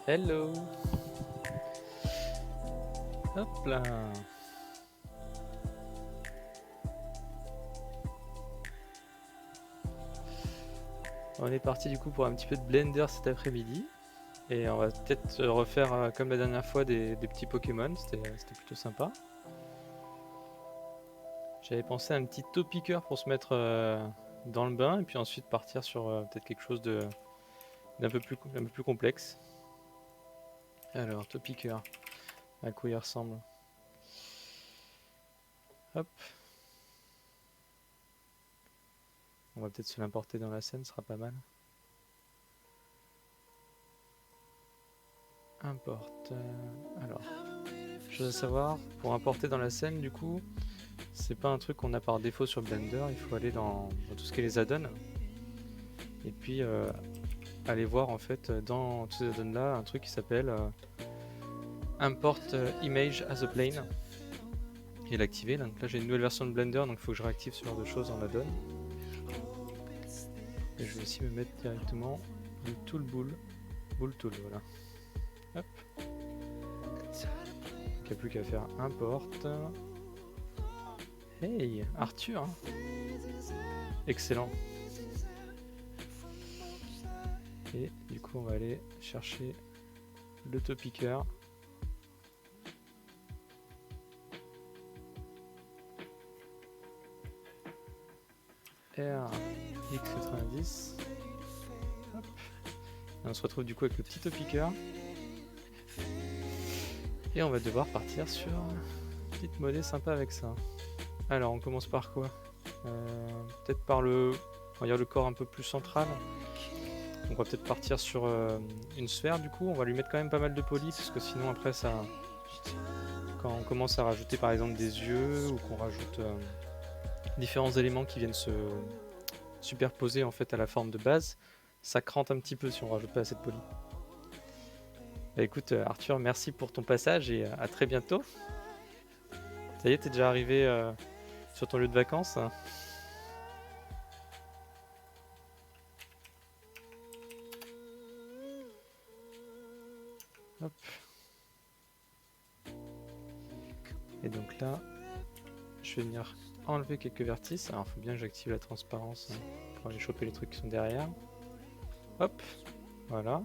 Hello. Hop là. On est parti du coup pour un petit peu de Blender cet après-midi. Et on va peut-être refaire comme la dernière fois des petits Pokémon, c'était plutôt sympa. J'avais pensé à un petit Topiqueur pour se mettre dans le bain et puis ensuite partir sur peut-être quelque chose d'un peu plus complexe. Alors, Topiqueur, à quoi il ressemble? Hop, on va peut-être se l'importer dans la scène, ce sera pas mal. Importe. Alors, chose à savoir, pour importer dans la scène, du coup, c'est pas un truc qu'on a par défaut sur Blender, il faut aller dans tout ce qui est les add-ons. Et puis aller voir en fait dans tous ces add-ons là un truc qui s'appelle Import Image as a Plane et l'activer. Donc là j'ai une nouvelle version de Blender, donc il faut que je réactive ce genre de choses en add-on. Et je vais aussi me mettre directement le Tool Bool Tool, voilà. Hop. Il n'y a plus qu'à faire import. Hey, Arthur, hein. Excellent. Et du coup on va aller chercher le Topiqueur. RX90. On se retrouve du coup avec le petit Topiqueur. Et on va devoir partir sur une petite monnaie sympa avec ça. Alors on commence par quoi? Peut-être par on va dire le corps un peu plus central. On va peut-être partir sur une sphère du coup. On va lui mettre quand même pas mal de poly parce que sinon après ça, quand on commence à rajouter par exemple des yeux ou qu'on rajoute différents éléments qui viennent se superposer en fait à la forme de base, ça crante un petit peu si on rajoute pas assez de poly. Bah écoute Arthur, merci pour ton passage et à très bientôt. Ça y est, t'es déjà arrivé sur ton lieu de vacances? Hop. Et donc là, je vais venir enlever quelques vertices. Alors il faut bien que j'active la transparence pour aller choper les trucs qui sont derrière. Hop, voilà.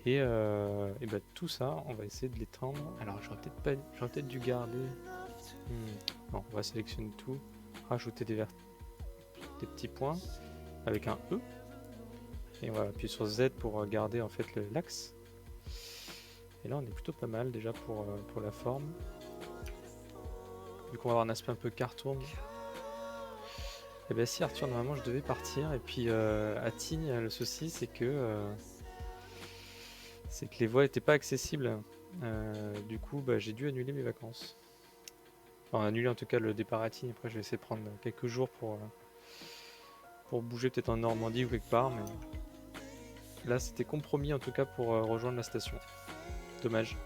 Et bah, tout ça, on va essayer de l'étendre. Alors j'aurais peut-être dû garder. Bon, on va sélectionner tout, rajouter des petits points avec un E. Et voilà, puis sur Z pour garder en fait l'axe. Et là on est plutôt pas mal déjà pour la forme. Vu qu'on va avoir un aspect un peu cartoon. Et bien si Arthur, normalement je devais partir. Et puis à Tignes, le souci c'est que les voies n'étaient pas accessibles. Du coup bah, j'ai dû annuler mes vacances. Enfin annuler en tout cas le départ à Tignes. Après je vais essayer de prendre quelques jours pour bouger peut-être en Normandie ou quelque part. Mais là c'était compromis en tout cas pour rejoindre la station. Dommage.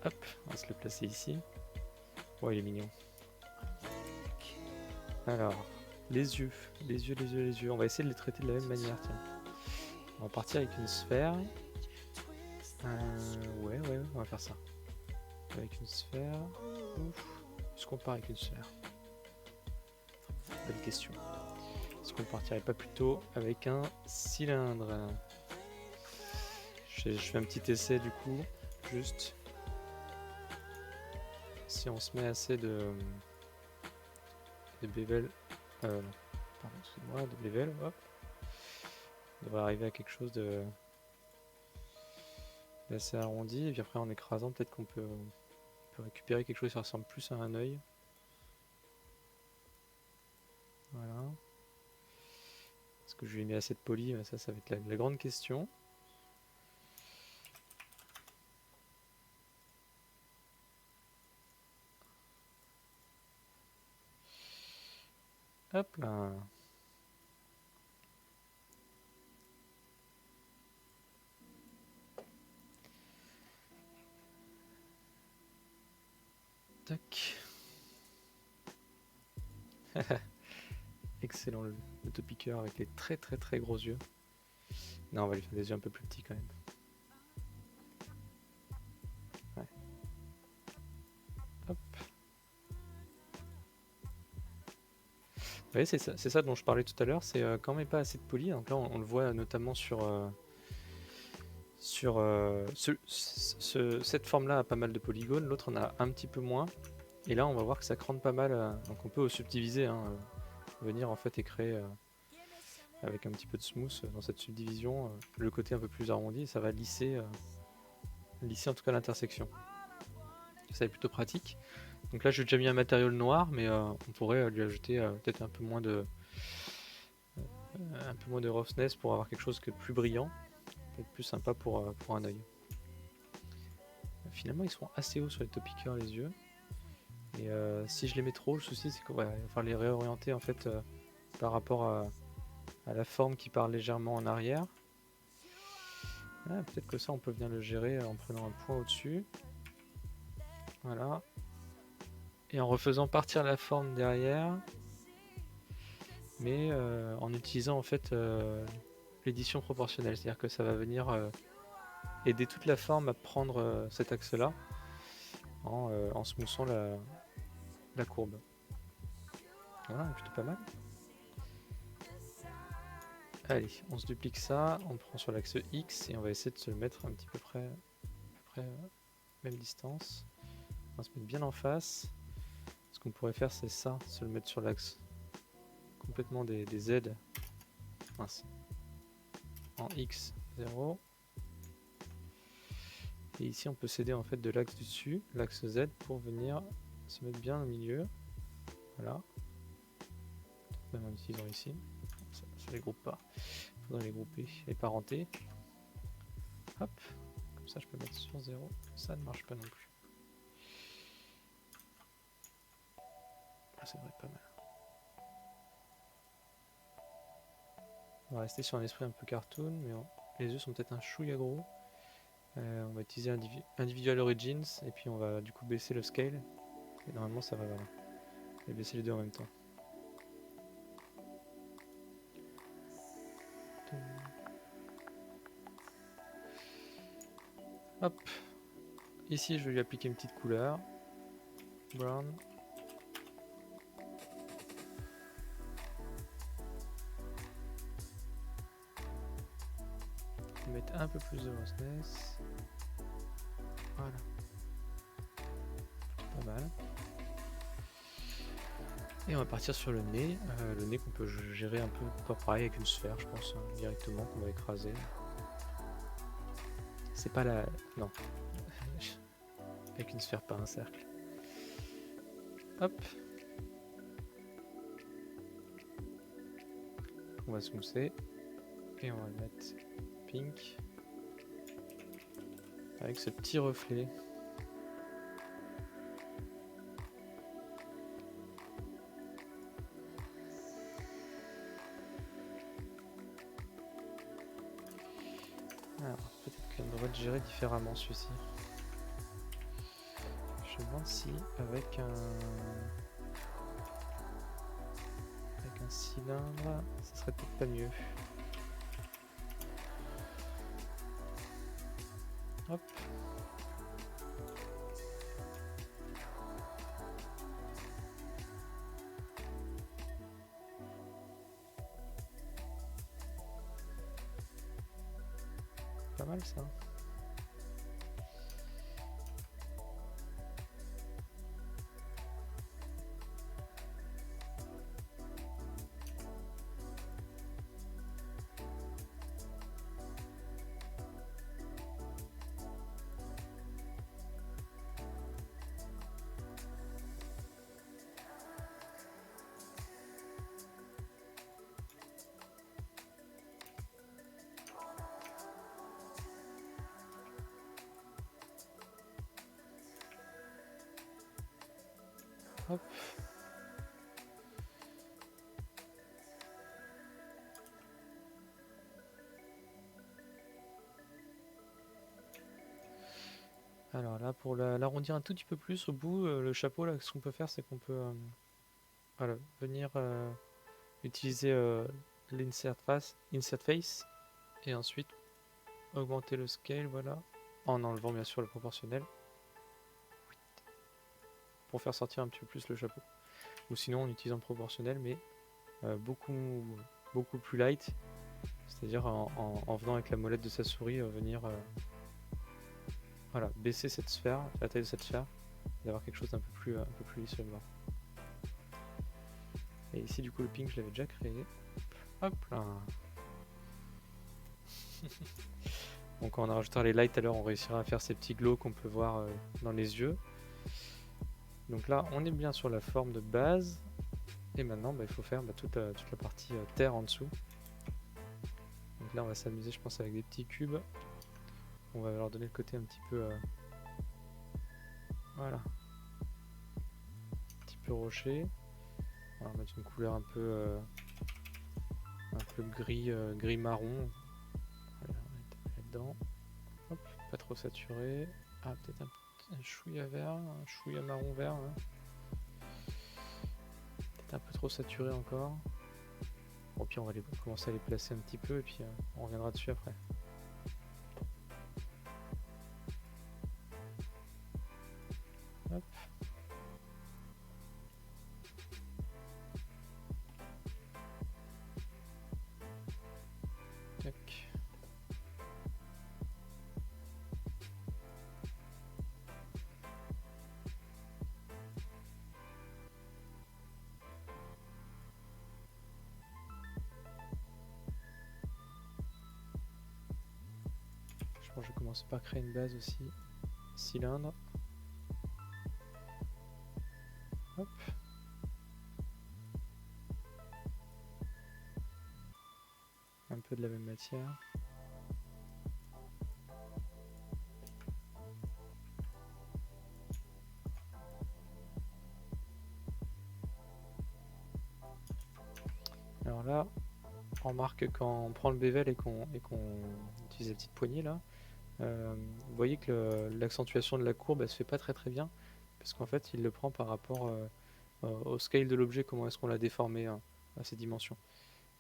Hop, on va se le placer ici. Oh il est mignon. Alors, les yeux. Les yeux, les yeux, les yeux. On va essayer de les traiter de la même manière, tiens. On va partir avec une sphère. Ouais, on va faire ça. Avec une sphère. Ouf. Est-ce qu'on part avec une sphère? Bonne question. Est-ce qu'on partirait pas plutôt avec un cylindre? Je fais un petit essai du coup. Juste. Si on se met assez de bevel. Non. Pardon, excuse-moi, de bevel, hop. On devrait arriver à quelque chose d'assez arrondi. Et puis après en écrasant, peut-être qu'on peut récupérer quelque chose qui ressemble plus à un œil. Voilà. Est-ce que je lui ai mis assez de poly? Ça va être la grande question. Hop là. Tac. Excellent le topiqueur avec les très très très gros yeux. Non, on va lui faire des yeux un peu plus petits quand même. Ouais. Hop. Vous voyez, c'est ça dont je parlais tout à l'heure, c'est quand on met pas assez de poly. Donc là, on le voit notamment sur cette forme-là a pas mal de polygones, l'autre en a un petit peu moins. Et là, on va voir que ça crante pas mal. Donc on peut subdiviser, hein, venir en fait et créer avec un petit peu de smooth dans cette subdivision le côté un peu plus arrondi. Et ça va lisser en tout cas l'intersection. Ça est plutôt pratique. Donc là, j'ai déjà mis un matériau noir, mais on pourrait lui ajouter peut-être un peu moins de roughness pour avoir quelque chose de plus brillant, peut-être plus sympa pour un œil. Finalement, ils seront assez hauts sur les topiqueurs les yeux. Et si je les mets trop, le souci c'est qu'il va falloir les réorienter en fait par rapport à la forme qui part légèrement en arrière. Ah, peut-être que ça on peut venir le gérer en prenant un point au-dessus. Voilà. Et en refaisant partir la forme derrière, mais en utilisant en fait l'édition proportionnelle, c'est-à-dire que ça va venir aider toute la forme à prendre cet axe-là en smoothant la courbe. Voilà, plutôt pas mal. Allez, on se duplique ça, on prend sur l'axe X et on va essayer de se le mettre un petit peu près, même distance. On va se mettre bien en face. Ce qu'on pourrait faire, c'est ça, se le mettre sur l'axe complètement des Z. Mince. En X, 0. Et ici, on peut s'aider en fait de l'axe du dessus, l'axe Z, pour venir se mettre bien au milieu. Voilà. Même en utilisant ici. Ça les groupe pas. Il faudrait les grouper, les parenter. Hop. Comme ça, je peux mettre sur 0. Ça ne marche pas non plus. Ah, ça devrait être pas mal. On va rester sur un esprit un peu cartoon, mais les yeux sont peut-être un chouïa gros. On va utiliser Individual Origins et puis on va du coup baisser le scale. Et normalement ça va, voilà. Et baisser les deux en même temps. Hop. Ici je vais lui appliquer une petite couleur. Brown. Je vais mettre un peu plus de roughness. Voilà. Pas mal. Et on va partir sur le nez qu'on peut gérer un peu pareil avec une sphère, je pense, hein, directement, qu'on va écraser. C'est pas la... Non. Avec une sphère, pas un cercle. Hop. On va smoother. Et on va le mettre pink. Avec ce petit reflet. Alors, peut-être qu'on devrait le gérer différemment celui-ci. Je me demande si avec un cylindre, ça serait peut-être pas mieux. Hop. Pas mal ça. Hop. Alors là, pour l'arrondir un tout petit peu plus au bout, le chapeau, là, ce qu'on peut faire, c'est qu'on peut voilà, venir utiliser insert face et ensuite augmenter le scale, voilà, en enlevant bien sûr le proportionnel pour faire sortir un petit peu plus le chapeau. Ou sinon en utilisant le proportionnel mais beaucoup plus light, c'est-à-dire en venant avec la molette de sa souris venir voilà, baisser cette sphère, la taille de cette sphère, d'avoir quelque chose d'un peu plus lisse sur le bord. Et ici du coup le ping je l'avais déjà créé. Hop là. Donc quand on rajoutera les lights tout à l'heure, on réussira à faire ces petits glows qu'on peut voir dans les yeux. Donc là on est bien sur la forme de base. Et maintenant il faut faire toute la partie terre en dessous. Donc là on va s'amuser je pense avec des petits cubes. On va leur donner le côté un petit peu voilà, un petit peu rocher. On va mettre une couleur un peu gris marron. Voilà, on va taper là-dedans. Hop, pas trop saturé. Ah, peut-être un chouïa vert, un chouïa marron vert. Hein. Peut-être un peu trop saturé encore. Bon, puis on va commencer à les placer un petit peu et puis on reviendra dessus après. Hop. Tac. Je pense que je vais commencer par créer une base aussi. Cylindre. Hop. Un peu de la même matière. Alors là, on remarque quand on prend le bevel et qu'on utilise la petite poignée là, vous voyez que l'accentuation de la courbe elle se fait pas très bien parce qu'en fait il le prend par rapport au scale de l'objet, comment est-ce qu'on l'a déformé à ses dimensions.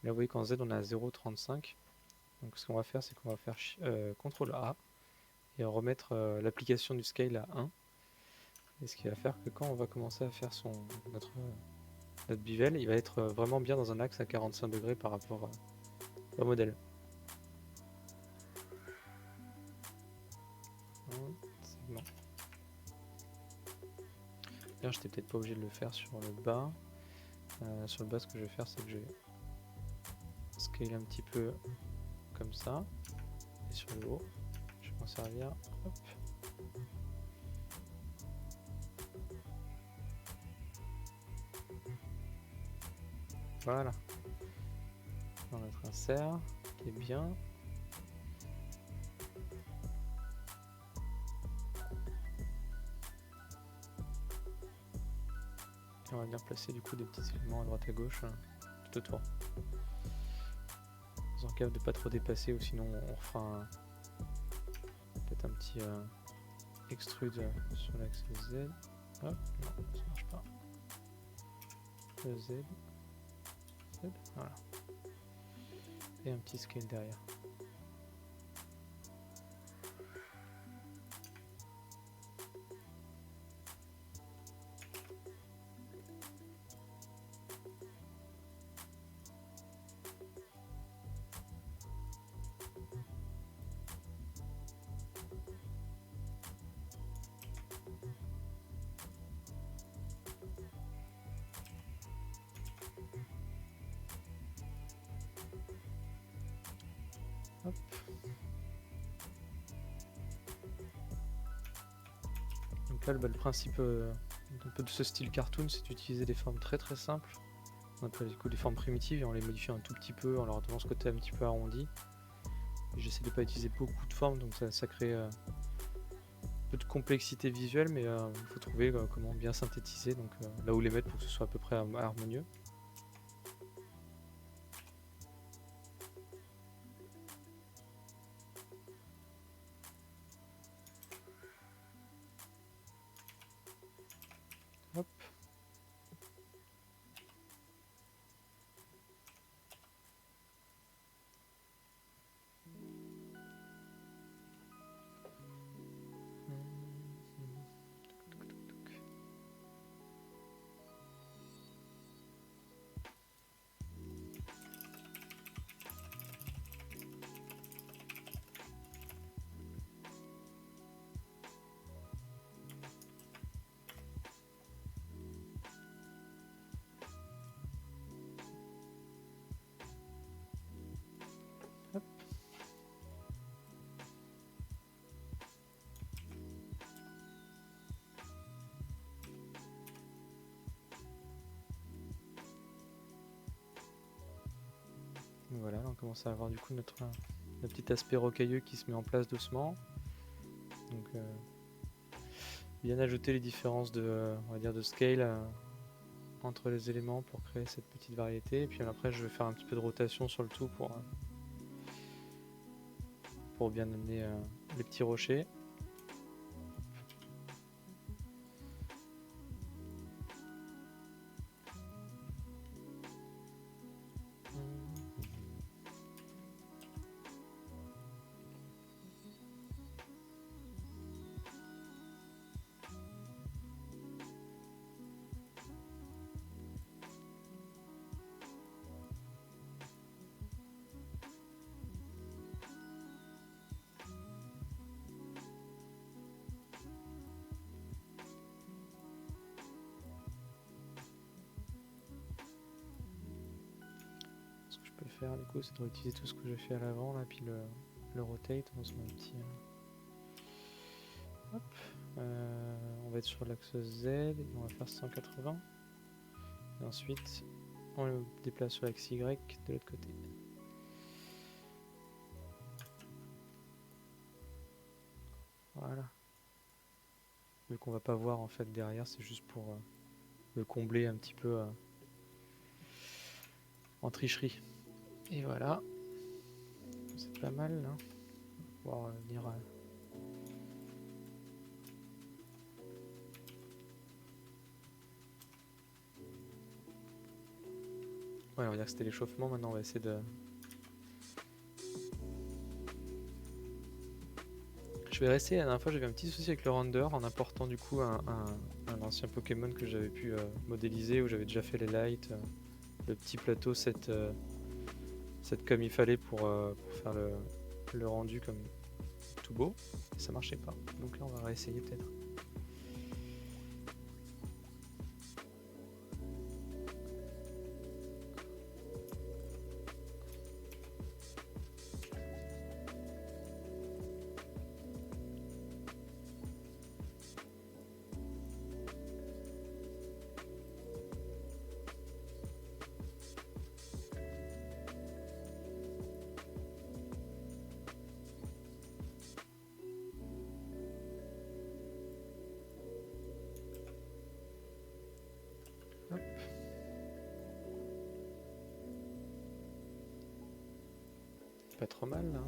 Là vous voyez qu'en Z on a 0,35, donc ce qu'on va faire c'est qu'on va faire CTRL A et remettre l'application du scale à 1, et ce qui va faire que quand on va commencer à faire notre bevel, il va être vraiment bien dans un axe à 45 degrés par rapport au modèle. Segment. D'ailleurs, j'étais peut-être pas obligé de le faire sur le bas. Sur le bas, ce que je vais faire, c'est que je vais scale un petit peu comme ça. Et sur le haut, je vais m'en servir. Hop. Voilà. On va mettre un serre qui est bien. Et on va venir placer du coup des petits éléments à droite à gauche tout autour. En faisant gaffe de pas trop dépasser, ou sinon on refera peut-être un petit extrude sur l'axe Z. Hop, non, ça marche pas. Le Z. Voilà. Et un petit scale derrière. Hop. Donc là, le principe un peu de ce style cartoon, c'est d'utiliser des formes très simples. On appelle du coup des formes primitives et on les modifie un tout petit peu en leur donnant ce côté un petit peu arrondi. J'essaie de ne pas utiliser beaucoup de formes, donc ça crée un peu de complexité visuelle, mais il faut trouver comment bien synthétiser, donc là où les mettre pour que ce soit à peu près harmonieux. Hop. Voilà, là, on commence à avoir du coup notre petit aspect rocailleux qui se met en place doucement. Donc bien ajouter les différences de, on va dire, de scale entre les éléments pour créer cette petite variété. Et puis après je vais faire un petit peu de rotation sur le tout pour bien amener les petits rochers. Ce que je peux faire du coup c'est de réutiliser tout ce que j'ai fait à l'avant là, puis le rotate, on se met un petit... Hop. On va être sur l'axe Z et on va faire 180. Et ensuite on le déplace sur l'axe Y de l'autre côté. Voilà. Vu qu'on va pas voir en fait derrière, c'est juste pour le combler un petit peu en tricherie. Et voilà. C'est pas mal là. On va pouvoir venir ouais, on va dire que c'était l'échauffement, maintenant on va essayer de... Je vais rester, la dernière fois j'avais un petit souci avec le render en important du coup un ancien Pokémon que j'avais pu modéliser, où j'avais déjà fait les lights, le petit plateau set comme il fallait pour faire le rendu comme tout beau, et ça marchait pas. Donc là on va réessayer peut-être. Hop. Pas trop mal là.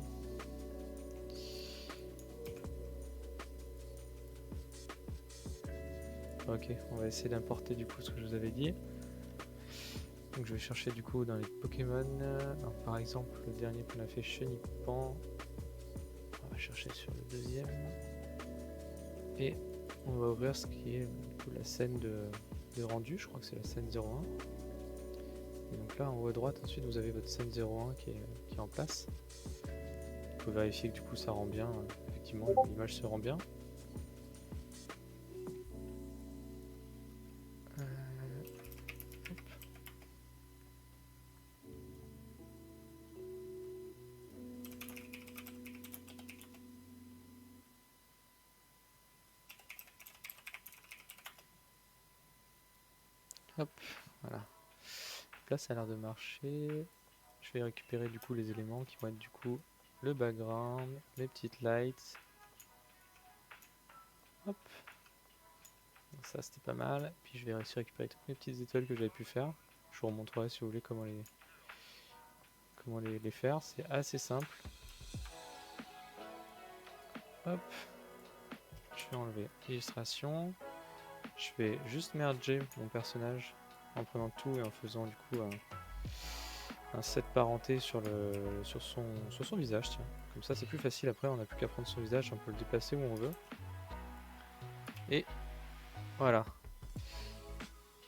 Ok, on va essayer d'importer du coup ce que je vous avais dit. Donc je vais chercher du coup dans les Pokémon. Alors, par exemple, le dernier qu'on a fait, Chenipan. On va chercher sur le deuxième. Et on va ouvrir ce qui est du coup, la scène de rendu. Je crois que c'est la scène 01. Et donc là en haut à droite, ensuite vous avez votre scène 01 qui est en place. Il faut vérifier que du coup ça rend bien. Effectivement, l'image se rend bien. Hop, voilà. Donc là ça a l'air de marcher. Je vais récupérer du coup les éléments qui vont être du coup le background, les petites lights. Hop. Donc ça c'était pas mal. Puis je vais aussi récupérer toutes mes petites étoiles que j'avais pu faire. Je vous remontrerai si vous voulez comment les faire. C'est assez simple. Hop. Je vais enlever illustration. Je vais juste merger mon personnage en prenant tout et en faisant du coup un set parenté sur son visage. Tiens. Comme ça c'est plus facile après, on n'a plus qu'à prendre son visage, on peut le déplacer où on veut. Et voilà.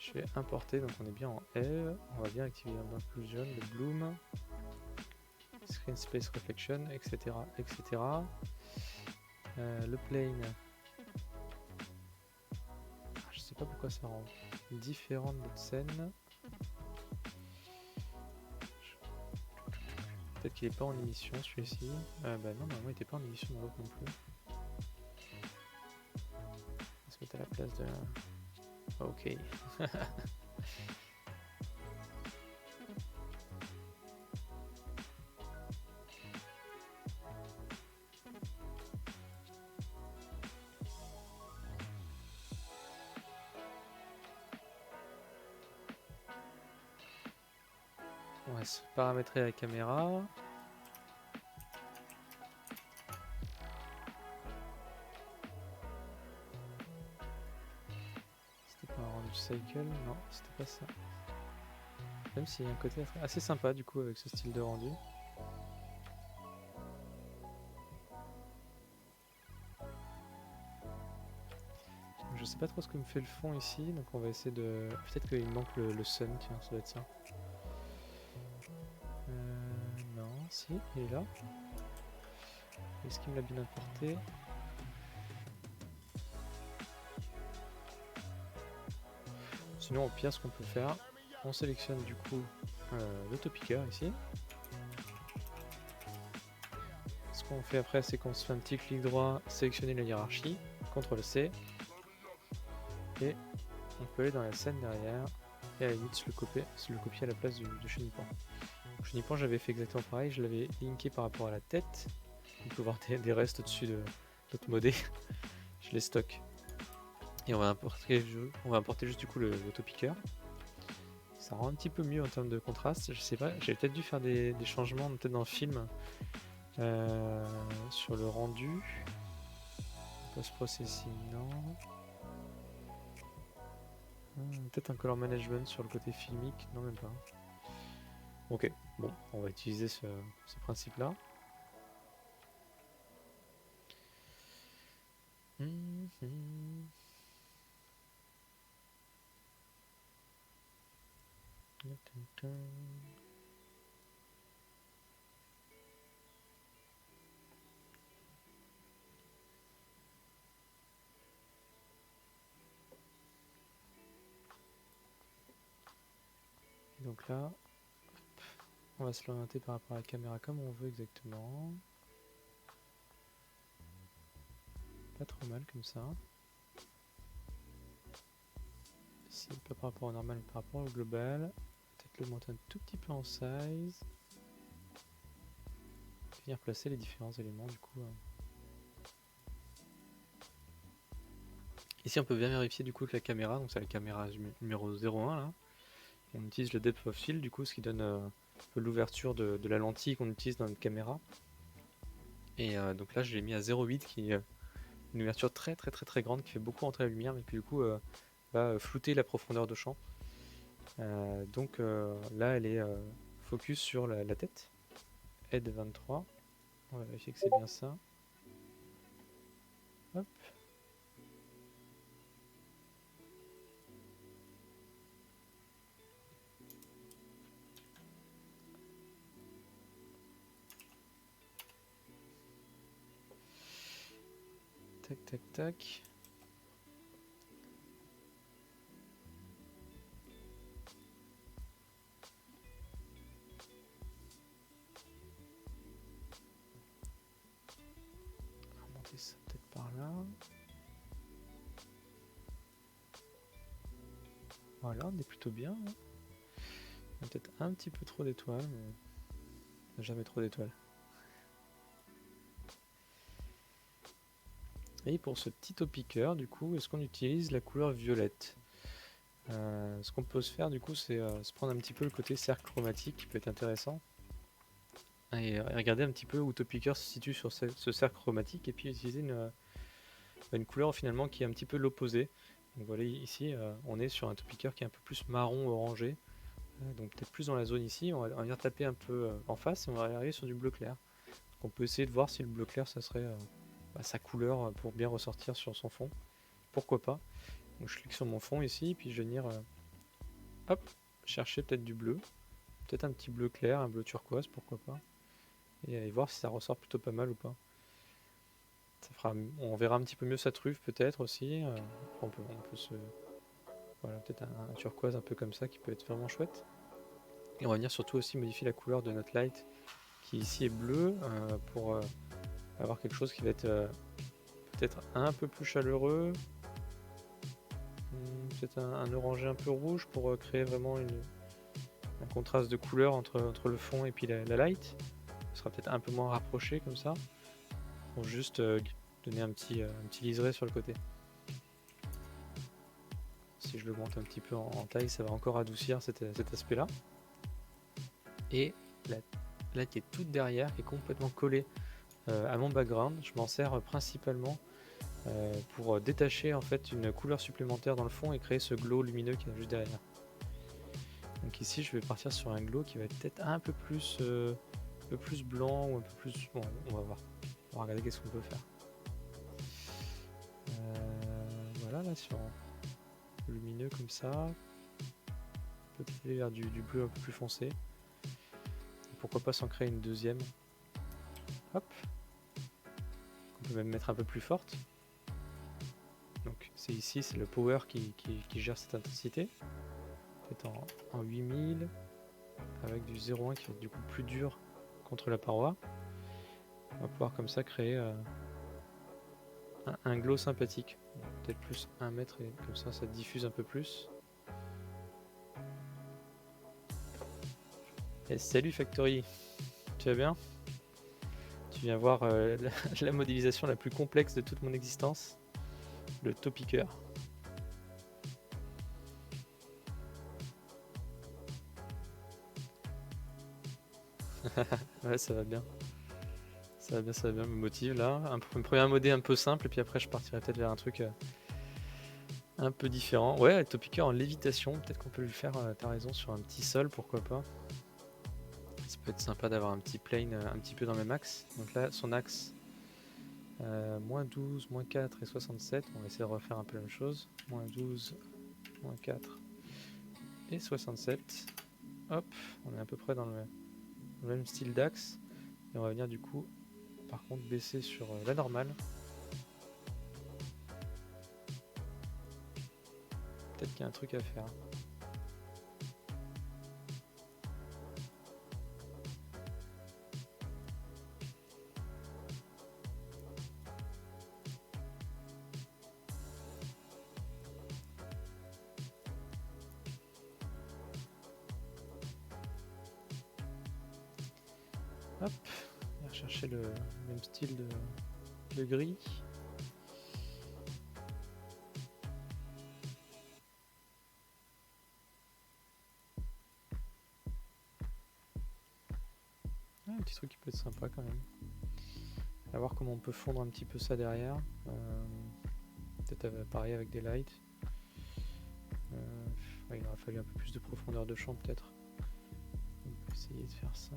Je vais importer, donc on est bien en L. On va bien activer l'inclusion, le bloom, screen space reflection, etc. etc. Le plane. Je sais pas pourquoi ça rend différent de notre scène. Peut-être qu'il est pas en émission celui-ci. Bah non, normalement il était pas en émission dans l'autre non plus. On va se mettre à la place de... Ok. On va se paramétrer la caméra. C'était pas un rendu cycle, non, c'était pas ça. Même s'il y a un côté assez sympa du coup avec ce style de rendu. Je sais pas trop ce que me fait le fond ici, donc on va essayer de... Peut-être qu'il me manque le sun, tiens, ça doit être ça. Non, si, il est là. Est-ce qu'il me l'a bien apporté? Sinon, au pire, ce qu'on peut faire, on sélectionne du coup l'autopiqueur ici. Ce qu'on fait après, c'est qu'on se fait un petit clic droit, sélectionner la hiérarchie, CTRL-C, et on peut aller dans la scène derrière, et à la limite se le copier à la place du chenipan. Le chenipan, j'avais fait exactement pareil, je l'avais linké par rapport à la tête. On peut voir des restes au-dessus de notre modé. Je les stocke. Et on va importer juste du coup l'autopiqueur. Ça rend un petit peu mieux en termes de contraste. Je sais pas, j'ai peut-être dû faire des changements peut-être dans le film sur le rendu. Post-processing, non. Peut-être un color management sur le côté filmique, non même pas. Ok, bon, on va utiliser ce principe-là. Donc là, on va se l'orienter par rapport à la caméra comme on veut exactement. Pas trop mal comme ça. Ici, pas par rapport au normal, mais par rapport au global. Peut-être l'augmenter un tout petit peu en size. Venir placer les différents éléments du coup. Ici on peut bien vérifier du coup que la caméra, donc c'est la caméra numéro 01 là. On utilise le depth of field du coup, ce qui donne un peu l'ouverture de la lentille qu'on utilise dans notre caméra. Et donc là je l'ai mis à 0,8 qui est une ouverture très grande qui fait beaucoup entrer la lumière, mais puis du coup va flouter la profondeur de champ. Donc là elle est focus sur la tête. Head 23. On va vérifier que c'est bien ça. Hop. Tac tac tac. On va remonter ça peut-être par là. Voilà, on est plutôt bien. Hein. On a peut-être un petit peu trop d'étoiles, mais jamais trop d'étoiles. Et pour ce petit topiqueur, du coup, est-ce qu'on utilise la couleur violette? Ce qu'on peut se faire, du coup, c'est se prendre un petit peu le côté cercle chromatique qui peut être intéressant. Et regarder un petit peu où topiqueur se situe sur ce cercle chromatique et puis utiliser une couleur finalement qui est un petit peu l'opposé. Donc voilà, ici, on est sur un topiqueur qui est un peu plus marron orangé. Donc peut-être plus dans la zone ici, on va venir taper un peu en face et on va arriver sur du bleu clair. Donc on peut essayer de voir si le bleu clair ça serait sa couleur pour bien ressortir sur son fond. Pourquoi pas. Donc je clique sur mon fond ici, puis je vais venir hop, chercher peut-être du bleu. Peut-être un petit bleu clair, un bleu turquoise, pourquoi pas. Et voir si ça ressort plutôt pas mal ou pas. Ça fera, on verra un petit peu mieux sa truffe peut-être aussi. On peut se... Voilà, peut-être un turquoise un peu comme ça qui peut être vraiment chouette. Et on va venir surtout aussi modifier la couleur de notre light qui ici est bleu pour avoir quelque chose qui va être peut-être un peu plus chaleureux. Peut-être un orangé un peu rouge pour créer vraiment un contraste de couleur entre le fond et puis la light. Ce sera peut-être un peu moins rapproché comme ça. Pour juste donner un petit liseré sur le côté. Si je l'augmente un petit peu en taille, ça va encore adoucir cet aspect là. Et là qui est toute derrière, qui est complètement collée à mon background, je m'en sers principalement pour détacher en fait une couleur supplémentaire dans le fond et créer ce glow lumineux qui est juste derrière. Donc ici je vais partir sur un glow qui va être peut-être un peu plus blanc ou un peu plus... Bon, on va voir. On va regarder qu'est-ce qu'on peut faire. Voilà, là sur lumineux comme ça. Peut-être aller vers du bleu un peu plus foncé. Pourquoi pas s'en créer une deuxième. Hop. On peut même mettre un peu plus forte. Donc c'est ici, c'est le power qui gère cette intensité. Peut-être en 8000. Avec du 0,1 qui va être du coup plus dur contre la paroi. On va pouvoir comme ça créer un glow sympathique. Peut-être plus 1 mètre et comme ça diffuse un peu plus. Et salut Factory, tu vas bien? Tu viens voir la modélisation la plus complexe de toute mon existence, le Topicker. Ouais, ça va bien. Ça va bien, me motive là. Un premier modé un peu simple et puis après je partirai peut-être vers un truc un peu différent. Ouais, le Topicker en lévitation, peut-être qu'on peut le faire, t'as raison, sur un petit sol, pourquoi pas. Ça peut être sympa d'avoir un petit plane un petit peu dans le même axe. Donc là, son axe, moins 12, moins 4 et 67. On va essayer de refaire un peu la même chose. Moins 12, moins 4 et 67. Hop, on est à peu près dans le même style d'axe. Et on va venir du coup, par contre, baisser sur la normale. Peut-être qu'il y a un truc à faire. Hop, on va rechercher le même style de gris. Ah, un petit truc qui peut être sympa quand même. À voir comment on peut fondre un petit peu ça derrière. Peut-être pareil avec des lights. Ouais, il aurait fallu un peu plus de profondeur de champ peut-être. On peut essayer de faire ça.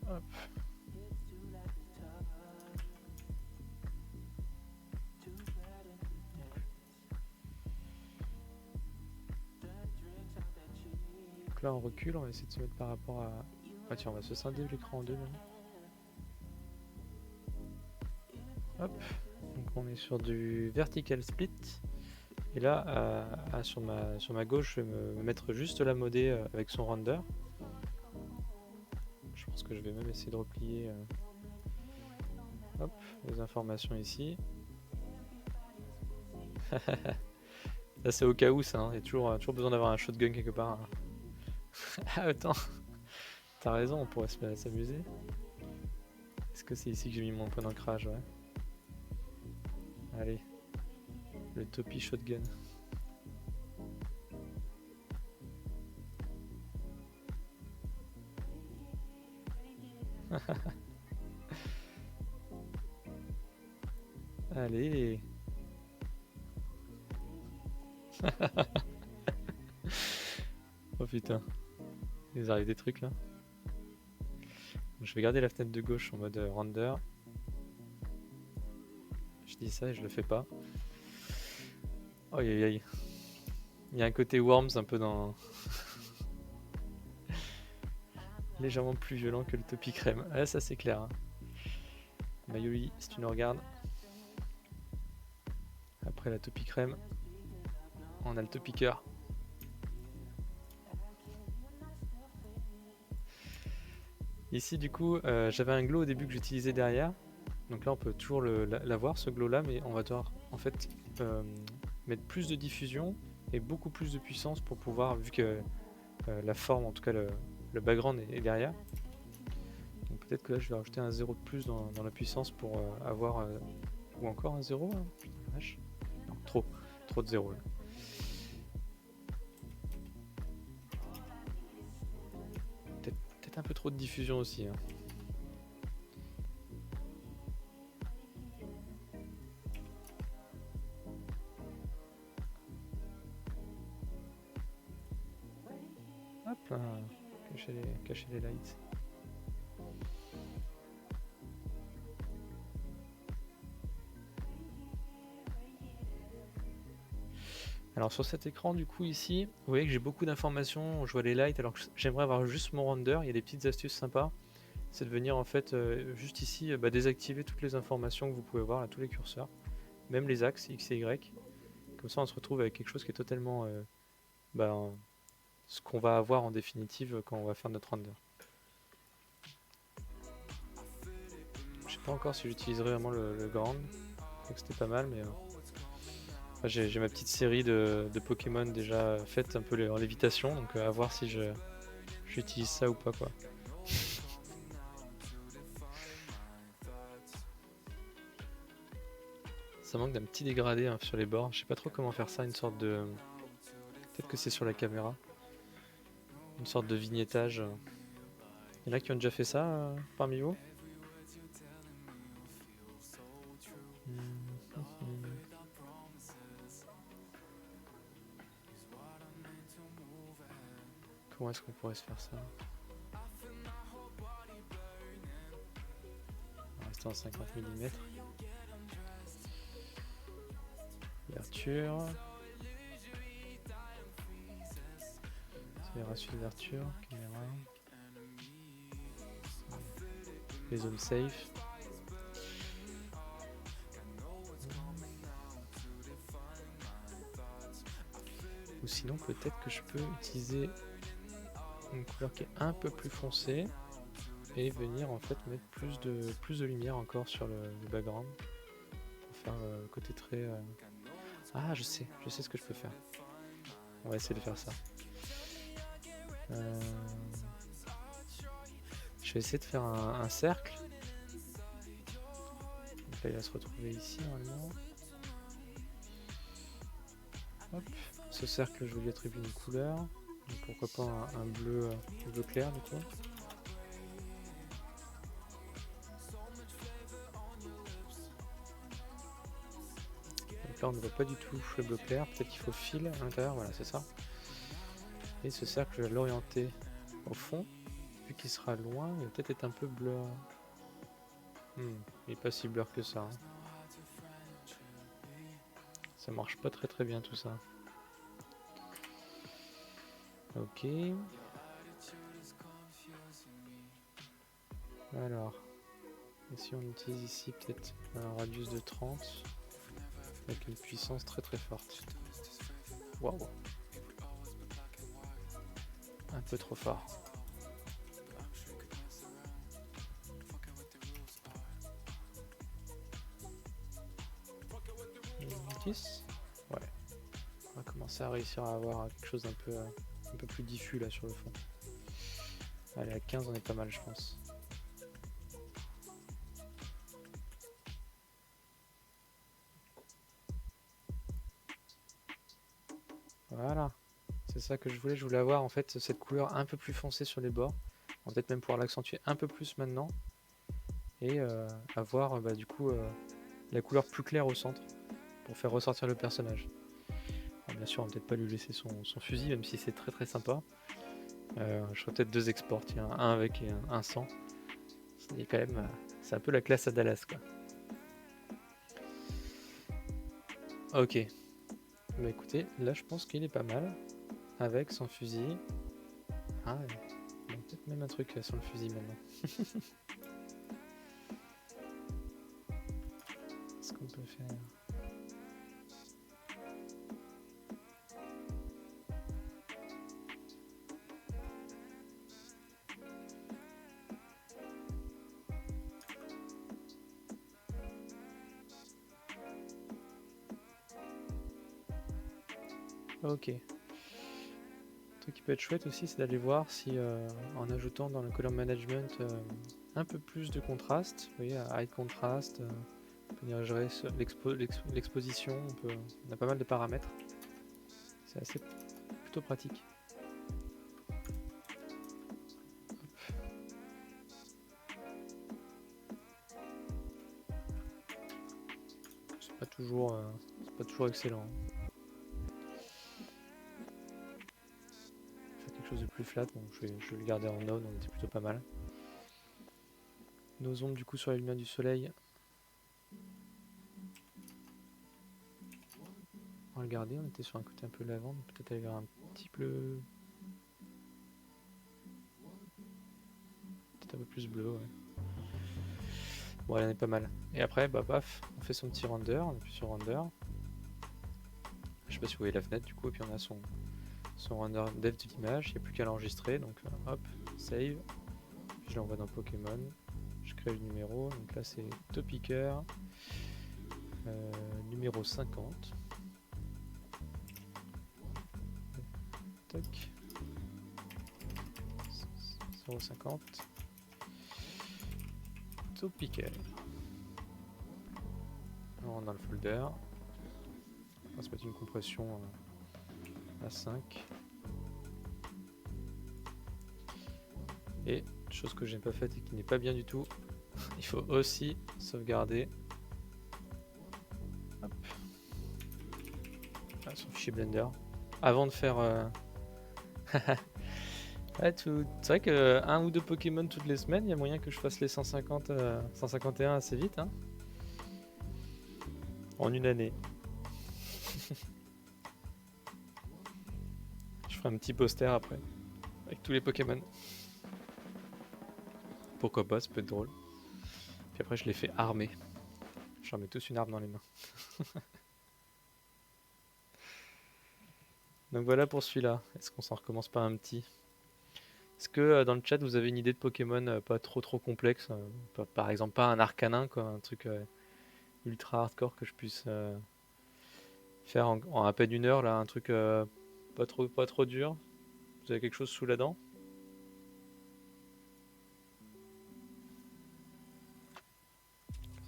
Hop. Donc là on recule, on va essayer de se mettre par rapport à... Ah tiens, on va se scinder l'écran en deux même. Hop. Donc on est sur du vertical split. Et là, sur ma gauche, je vais me mettre juste la modé avec son render. Je pense que je vais même essayer de replier hop, les informations ici. Là c'est au cas où ça, hein. Il y a toujours besoin d'avoir un shotgun quelque part. Ah attends, t'as raison, on pourrait s'amuser. Est-ce que c'est ici que j'ai mis mon point d'ancrage? Ouais. Allez, le Topi shotgun. Allez. Oh putain, il nous arrive des trucs là. Je vais garder la fenêtre de gauche en mode render. Je dis ça et je le fais pas. Oh aïe aïe. Il y a un côté Worms un peu dans... légèrement plus violent que le Topi crème. Ah ça c'est clair. Hein. Mayoli, si tu nous regardes. Après la Topi crème, on a le Topicker. Ici du coup, j'avais un glow au début que j'utilisais derrière. Donc là on peut toujours l'avoir ce glow là, mais on va devoir en fait mettre plus de diffusion et beaucoup plus de puissance pour pouvoir, vu que la forme, en tout cas le background est derrière. Donc peut-être que là je vais rajouter un 0 de plus dans la puissance pour avoir... ou encore un 0 hein. Putain, vache. Non, trop de 0 là. trop de diffusion aussi. Hein. Hop là, cacher les lights. Alors sur cet écran du coup ici, vous voyez que j'ai beaucoup d'informations, je vois les lights alors que j'aimerais avoir juste mon render, il y a des petites astuces sympas. C'est de venir en fait juste ici désactiver toutes les informations que vous pouvez voir, là, tous les curseurs, même les axes X et Y. Comme ça on se retrouve avec quelque chose qui est totalement ce qu'on va avoir en définitive quand on va faire notre render. Je sais pas encore si j'utiliserai vraiment le grand, je crois que c'était pas mal mais... J'ai ma petite série de Pokémon déjà faite un peu en lévitation, donc à voir si j'utilise ça ou pas quoi. Ça manque d'un petit dégradé hein, sur les bords, je sais pas trop comment faire ça, une sorte de... Peut-être que c'est sur la caméra. Une sorte de vignettage. Il y en a qui ont déjà fait ça parmi vous? Comment est-ce qu'on pourrait se faire ça? On va rester en 50 mm. Ouverture. Accélération d'ouverture, caméra. Les zones safe. Ou sinon peut-être que je peux utiliser une couleur qui est un peu plus foncée et venir en fait mettre plus de lumière encore sur le background pour faire le côté très... Ah je sais ce que je peux faire. On va essayer de faire ça. Je vais essayer de faire un cercle. Donc là il va se retrouver ici normalement. Hop. Ce cercle je vais lui attribuer une couleur. Donc pourquoi pas un bleu clair du coup. Donc là on ne voit pas du tout le bleu clair, peut-être qu'il faut fil à l'intérieur, voilà c'est ça. Et ce cercle je vais l'orienter au fond, vu qu'il sera loin, il va peut-être être un peu bleu. Il n'est pas si bleu que ça. Hein. Ça marche pas très bien tout ça. Ok. Alors, et si on utilise ici peut-être un radius de 30 avec une puissance très forte. Waouh. Un peu trop fort. Ouais. On va commencer à réussir à avoir quelque chose d'un peu, un peu plus diffus là sur le fond. Allez, à 15 on est pas mal je pense. Voilà, c'est ça que je voulais avoir en fait cette couleur un peu plus foncée sur les bords. On va peut-être même pouvoir l'accentuer un peu plus maintenant. Et avoir du coup la couleur plus claire au centre pour faire ressortir le personnage. Alors, bien sûr on va peut-être pas lui laisser son fusil même si c'est très sympa. Je ferai peut-être 2 exports, tiens, un avec et un sans. C'est quand même c'est un peu la classe à Dallas quoi. Ok. Bah écoutez, là je pense qu'il est pas mal. Avec son fusil. Ah ouais. Il y a peut-être même un truc sur le fusil maintenant. Qu'est-ce qu'on peut faire? Ok. Un truc qui peut être chouette aussi, c'est d'aller voir si en ajoutant dans le color management un peu plus de contraste, vous voyez, high contrast, on peut venir gérer l'exposition, on a pas mal de paramètres. C'est plutôt pratique. Hop. c'est pas toujours excellent. Faire quelque chose de plus flat, bon, je vais le garder en node, on était plutôt pas mal. Nos ombres du coup sur la lumière du soleil. On va regarder, on était sur un côté un peu lavande, peut-être aller vers un petit bleu. Peut-être un peu plus bleu, ouais. Bon, elle en est pas mal. Et après, bah paf, on fait son petit render, on appuie sur render. Je sais pas si vous voyez la fenêtre du coup, et puis on a son render dev de l'image, il n'y a plus qu'à l'enregistrer, donc hop, save. Puis je l'envoie dans Pokémon. Je crée le numéro, donc là c'est Topicker, numéro 50. Toc. 0,50. Topicker. On rentre dans le folder. On va se mettre une compression à 5. Et chose que j'ai pas faite et qui n'est pas bien du tout, il faut aussi sauvegarder son fichier Blender avant de faire ouais, c'est vrai que un ou deux Pokémon toutes les semaines, il y a moyen que je fasse les 150 151 assez vite hein, en une année. Je ferai un petit poster après avec tous les Pokémon. Pourquoi pas, ça peut être drôle. Puis après je les fais armer. J'en mets tous une arme dans les mains. Donc voilà pour celui-là. Est-ce qu'on s'en recommence pas un petit? Est-ce que dans le chat vous avez une idée de Pokémon pas trop complexe, par exemple pas un Arcanin quoi, un truc ultra hardcore que je puisse faire en à peine une heure là, un truc pas trop dur. Vous avez quelque chose sous la dent?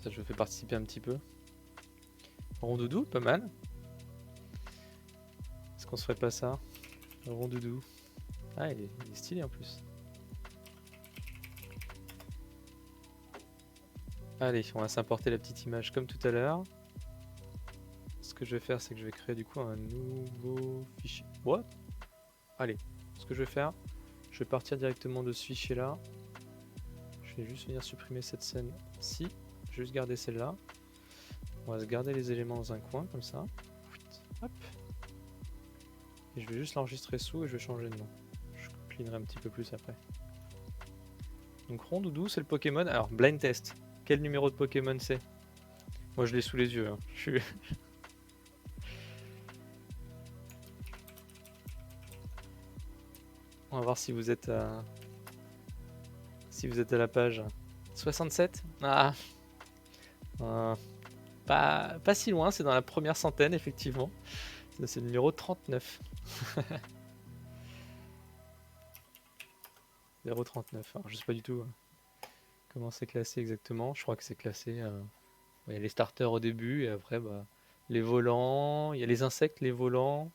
Ça je vous fais participer un petit peu. Rondoudou, pas mal. Est-ce qu'on se ferait pas ça? Rondoudou. Ah il est stylé en plus. Allez, on va s'importer la petite image comme tout à l'heure. Ce que je vais faire, c'est que je vais créer du coup un nouveau fichier. What? Allez, ce que je vais faire, je vais partir directement de ce fichier là. Je vais juste venir supprimer cette scène-ci. Je vais juste garder celle-là. On va se garder les éléments dans un coin comme ça. Hop. Et je vais juste l'enregistrer sous et je vais changer de nom. Je cleanerai un petit peu plus après. Donc Rondoudou, c'est le Pokémon. Alors, blind test. Quel numéro de Pokémon c'est? Moi je l'ai sous les yeux. Hein. Je suis... On va voir si vous êtes à... la page 67. Ah, pas si loin, c'est dans la première centaine effectivement. C'est le numéro 39. 039. Alors je sais pas du tout comment c'est classé exactement. Je crois que c'est classé. Il y a les starters au début et après bah, les volants. Il y a les insectes, les volants.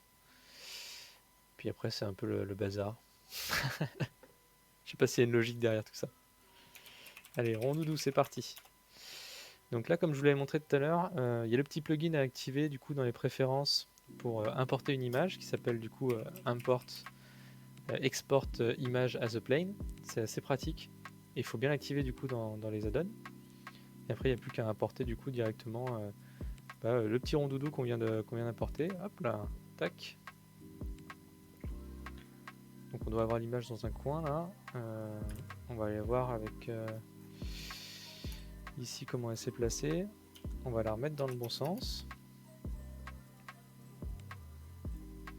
Puis après c'est un peu le bazar. Je sais pas s'il y a une logique derrière tout ça. Allez, Rondoudou, c'est parti. Donc là, comme je vous l'avais montré tout à l'heure, il y a le petit plugin à activer du coup dans les préférences pour importer une image qui s'appelle du coup export image as a plane. C'est assez pratique. Et il faut bien l'activer du coup dans les add-ons. Et après, il n'y a plus qu'à importer du coup directement le petit rondoudou qu'on vient d'importer. Hop là, tac. Donc on doit avoir l'image dans un coin là. On va aller voir avec ici comment elle s'est placée. On va la remettre dans le bon sens.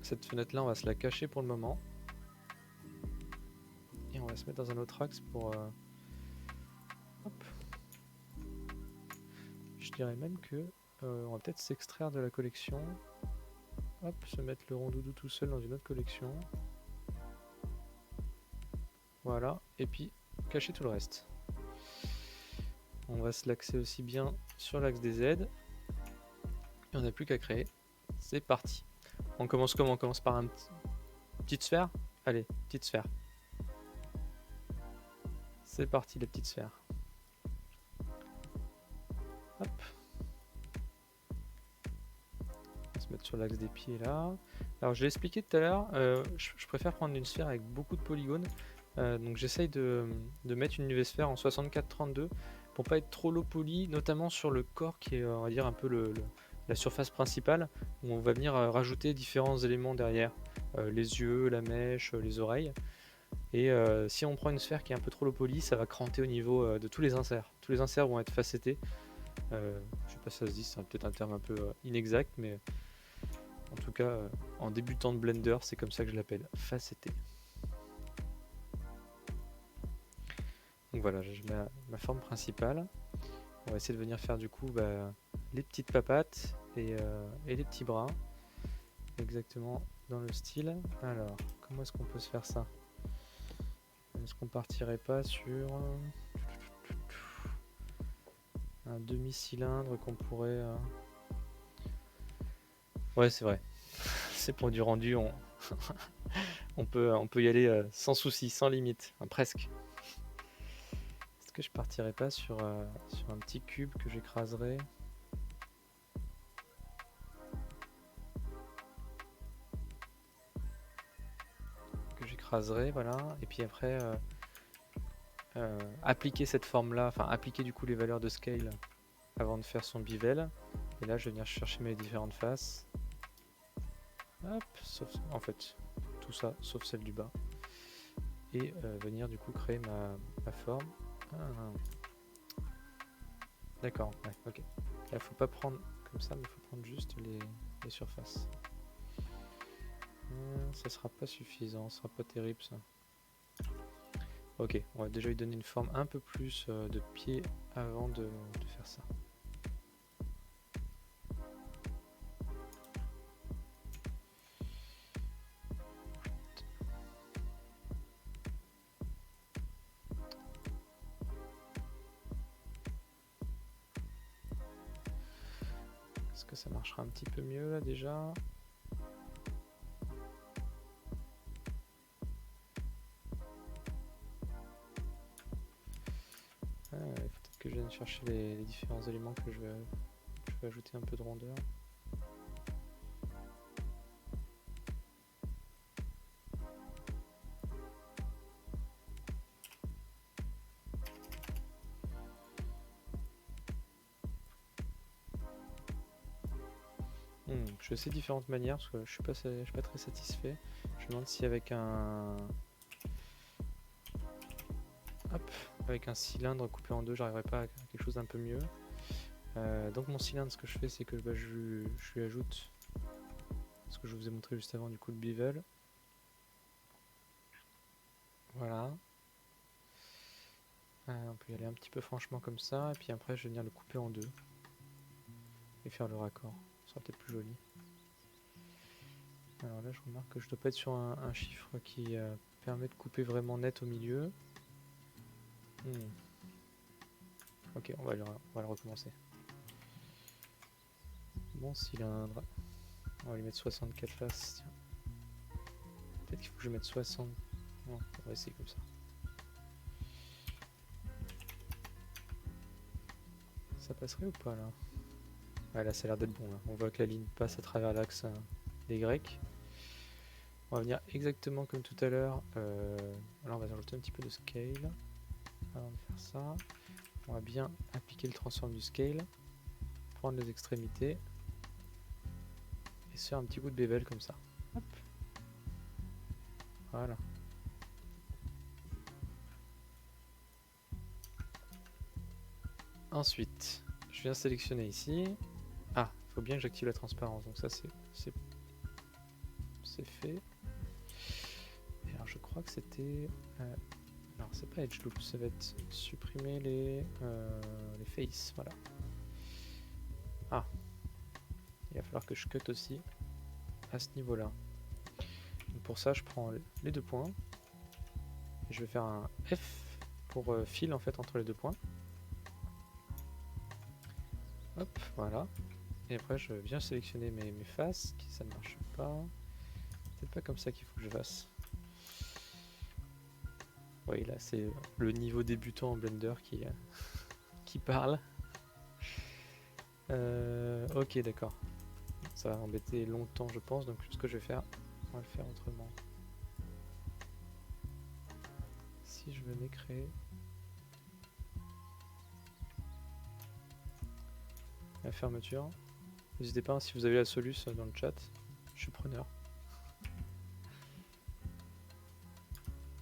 Cette fenêtre là on va se la cacher pour le moment. Et on va se mettre dans un autre axe pour... hop. Je dirais même que on va peut-être s'extraire de la collection. Hop, se mettre le rondoudou tout seul dans une autre collection. Voilà, et puis cacher tout le reste. On va se l'axer aussi bien sur l'axe des Z. Et on n'a plus qu'à créer. C'est parti. On commence comment? On commence par une petite sphère. Allez, petite sphère. C'est parti, la petite sphère. Hop. sur l'axe des pieds là. Alors je l'ai expliqué tout à l'heure, je préfère prendre une sphère avec beaucoup de polygones. Donc j'essaye de mettre une UV sphère en 64-32 pour pas être trop low poly, notamment sur le corps qui est on va dire un peu la surface principale, où on va venir rajouter différents éléments derrière, les yeux, la mèche, les oreilles. Et si on prend une sphère qui est un peu trop low poly, ça va cranter au niveau de tous les inserts. Tous les inserts vont être facettés. Je sais pas si ça se dit, c'est peut-être un terme un peu inexact, mais en tout cas, en débutant de Blender, c'est comme ça que je l'appelle, facetté. Donc voilà, je mets ma forme principale. On va essayer de venir faire du coup les petites papates et les petits bras, exactement dans le style. Alors, comment est-ce qu'on peut se faire ça? Est-ce qu'on partirait pas sur un demi-cylindre qu'on pourrait... Ouais, c'est vrai. C'est pour du rendu, on peut y aller sans souci, sans limite, enfin, presque. Est-ce que je partirais pas sur un petit cube que j'écraserais? Voilà, et puis après appliquer cette forme là, enfin appliquer du coup les valeurs de scale avant de faire son bevel. Et là je vais venir chercher mes différentes faces, hop, sauf en fait tout ça sauf celle du bas, et venir du coup créer ma forme. D'accord, ouais, ok. Là faut pas prendre comme ça, mais il faut prendre juste les surfaces. Ça sera pas suffisant, ça sera pas terrible ça. Ok, on va déjà lui donner une forme un peu plus de pied avant de faire ça. Est-ce que ça marchera un petit peu mieux là déjà? Il faut peut-être que je vienne chercher les différents éléments que je vais ajouter un peu de rondeur. Je sais différentes manières parce que je suis pas très satisfait. Je me demande si avec avec un cylindre coupé en deux, j'arriverai pas à quelque chose d'un peu mieux. Donc mon cylindre, ce que je fais, c'est que je lui ajoute ce que je vous ai montré juste avant, du coup le bevel. Voilà. On peut y aller un petit peu franchement comme ça, et puis après je vais venir le couper en deux et faire le raccord. Ce sera peut-être plus joli. Alors là je remarque que je dois pas être sur un chiffre qui permet de couper vraiment net au milieu. Ok, on va le recommencer. Bon cylindre. On va lui mettre 64 faces. Peut-être qu'il faut que je mette 60. Non, on va essayer comme ça. Ça passerait ou pas là? Ouais, là ça a l'air d'être bon là. On voit que la ligne passe à travers l'axe des Grecs. On va venir exactement comme tout à l'heure. Là on va ajouter un petit peu de scale avant de faire ça. On va bien appliquer le transform du scale, prendre les extrémités et se faire un petit bout de bevel comme ça. Hop. Voilà. Ensuite, je viens sélectionner ici. Ah, il faut bien que j'active la transparence, donc ça c'est fait. Et alors je crois que c'était... alors c'est pas edge loop, ça va être supprimer les faces, voilà. Ah, il va falloir que je cut aussi à ce niveau-là. Pour ça, je prends les deux points. Et je vais faire un F pour fill en fait entre les deux points. Hop, voilà. Et après, je viens sélectionner mes faces, qui ça ne marche pas. C'est pas comme ça qu'il faut que je fasse. Oui, là, c'est le niveau débutant en Blender qui parle. Ok, d'accord. Ça va embêter longtemps je pense, donc ce que je vais faire, on va le faire autrement. Si je venais créer la fermeture, n'hésitez pas si vous avez la solution dans le chat, je suis preneur.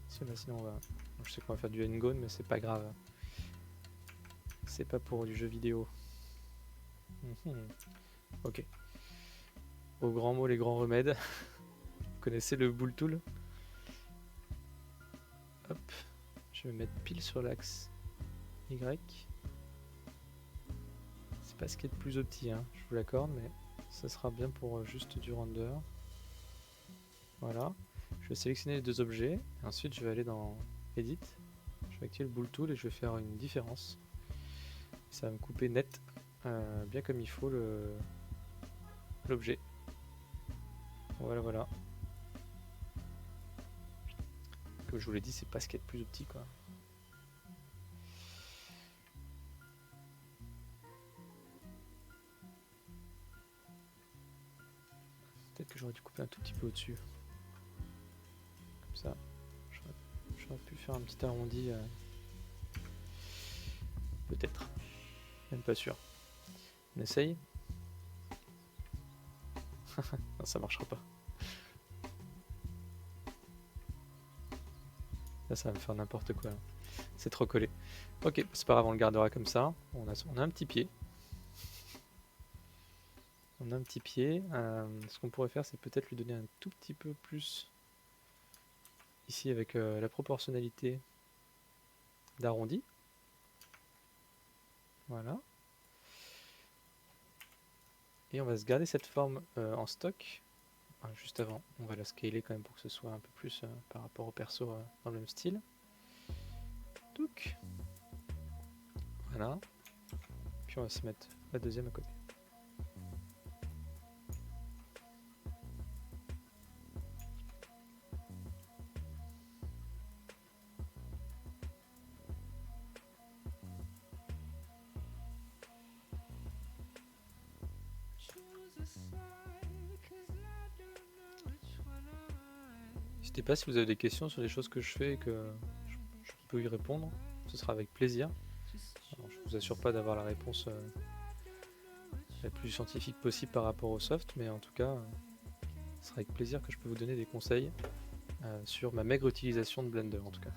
Sinon on va... Je sais qu'on va faire du endgone mais c'est pas grave. C'est pas pour du jeu vidéo. Ok. Au grand mot, les grands remèdes. Vous connaissez le bull tool? Hop. Je vais me mettre pile sur l'axe Y. C'est pas ce qui est de plus petit, hein, je vous l'accorde, mais ça sera bien pour juste du render. Voilà. Je vais sélectionner les deux objets. Et ensuite, je vais aller dans Edit. Je vais activer le bull tool et je vais faire une différence. Ça va me couper net, bien comme il faut, l'objet. Voilà, voilà. Comme je vous l'ai dit, c'est pas ce qu'il y a de plus petit, quoi. Peut-être que j'aurais dû couper un tout petit peu au-dessus. Comme ça, j'aurais pu faire un petit arrondi. Peut-être. Même pas sûr. On essaye. Non, ça marchera pas. Là, ça va me faire n'importe quoi. C'est trop collé. Ok, c'est pas grave, on le gardera comme ça. On a un petit pied. On a un petit pied. Ce qu'on pourrait faire, c'est peut-être lui donner un tout petit peu plus ici avec la proportionnalité d'arrondi. Voilà. Et on va se garder cette forme en stock. Juste avant, on va la scaler quand même pour que ce soit un peu plus par rapport au perso dans le même style. Touc. Voilà. Puis on va se mettre la deuxième à côté. N'hésitez pas si vous avez des questions sur les choses que je fais et que je peux y répondre, ce sera avec plaisir. Alors, je vous assure pas d'avoir la réponse la plus scientifique possible par rapport au soft, mais en tout cas, ce sera avec plaisir que je peux vous donner des conseils sur ma maigre utilisation de Blender en tout cas.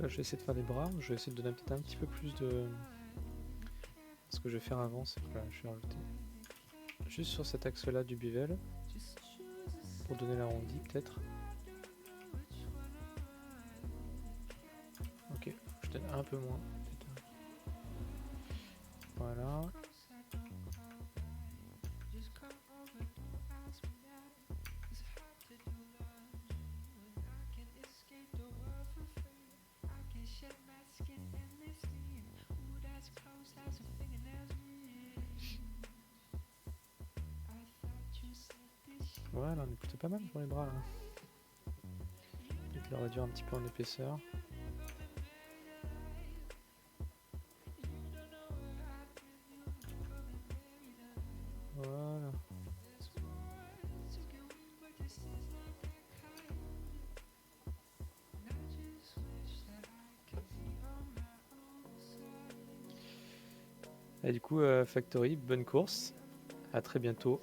Là, je vais essayer de faire les bras, je vais essayer de donner peut-être un petit peu plus de... Ce que je vais faire avant, c'est que là, je vais rajouter juste sur cet axe-là du bevel, pour donner l'arrondi peut-être. Ok, je donne un peu moins. Voilà. Voilà, on est plutôt pas mal pour les bras là. Peut-être le réduire un petit peu en épaisseur. Voilà. Et du coup, Factory, bonne course. À très bientôt.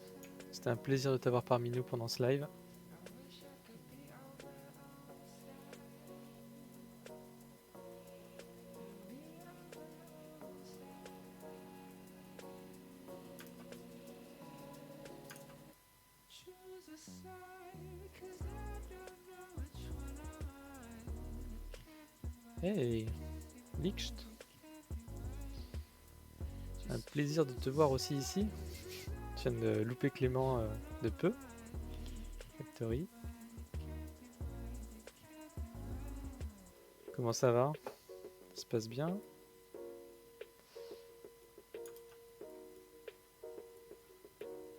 C'était un plaisir de t'avoir parmi nous pendant ce live. Hey, Licht. Un plaisir de te voir aussi ici. Je viens de louper Clément de peu. Factory. Comment ça va? Ça se passe bien?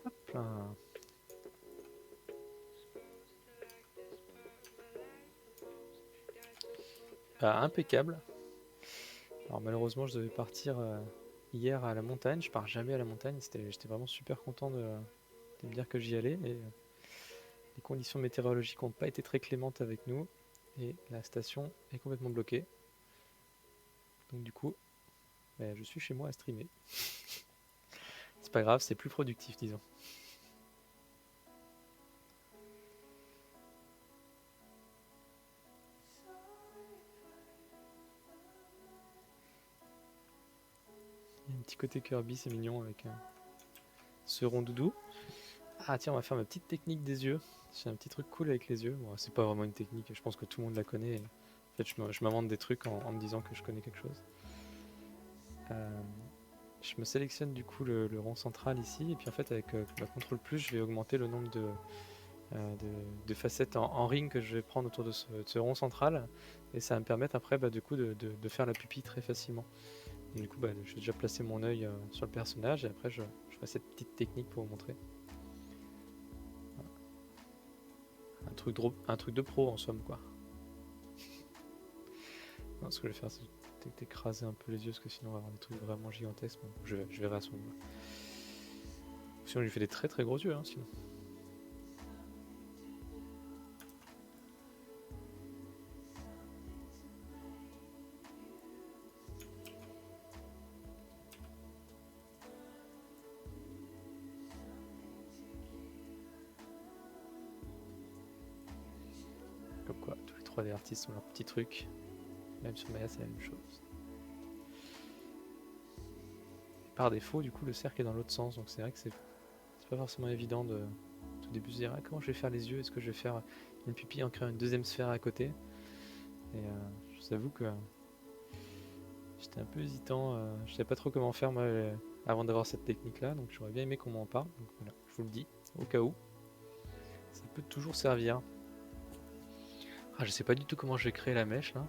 Hop là. Bah, impeccable. Alors malheureusement je devais partir hier à la montagne. Je pars jamais à la montagne. J'étais vraiment super content de me dire que j'y allais. Et les conditions météorologiques n'ont pas été très clémentes avec nous. Et la station est complètement bloquée. Donc du coup, bah, je suis chez moi à streamer. C'est pas grave, c'est plus productif disons. Il y a un petit côté Kirby, c'est mignon avec ce rond doudou. Ah tiens, on va faire ma petite technique des yeux. J'ai un petit truc cool avec les yeux. Bon, c'est pas vraiment une technique, je pense que tout le monde la connaît. En fait, je m'invente des trucs en me disant que je connais quelque chose. Je me sélectionne du coup le rond central ici, et puis en fait avec la CTRL+, je vais augmenter le nombre de facettes en ring que je vais prendre autour de ce rond central, et ça va me permettre après du coup de faire la pupille très facilement. Et du coup je vais déjà placer mon œil sur le personnage, et après je fais cette petite technique pour vous montrer. Voilà. Un truc de pro en somme quoi. Non, ce que je vais faire c'est d'écraser un peu les yeux, parce que sinon on va avoir des trucs vraiment gigantesques. Bon, je verrai à ce moment-là. Sinon, il lui fait des très très gros yeux, hein, sinon. Comme quoi, tous les 3D artistes ont leur petit truc. Même sur Maya, c'est la même chose. Et par défaut, du coup, le cercle est dans l'autre sens, donc c'est vrai que c'est pas forcément évident de tout début se dire ah, comment je vais faire les yeux, est-ce que je vais faire une pupille en créant une deuxième sphère à côté. Et je vous avoue que j'étais un peu hésitant, je savais pas trop comment faire moi avant d'avoir cette technique là, donc j'aurais bien aimé qu'on m'en parle, donc voilà, je vous le dis, au cas où. Ça peut toujours servir. Ah, je sais pas du tout comment je vais créer la mèche là.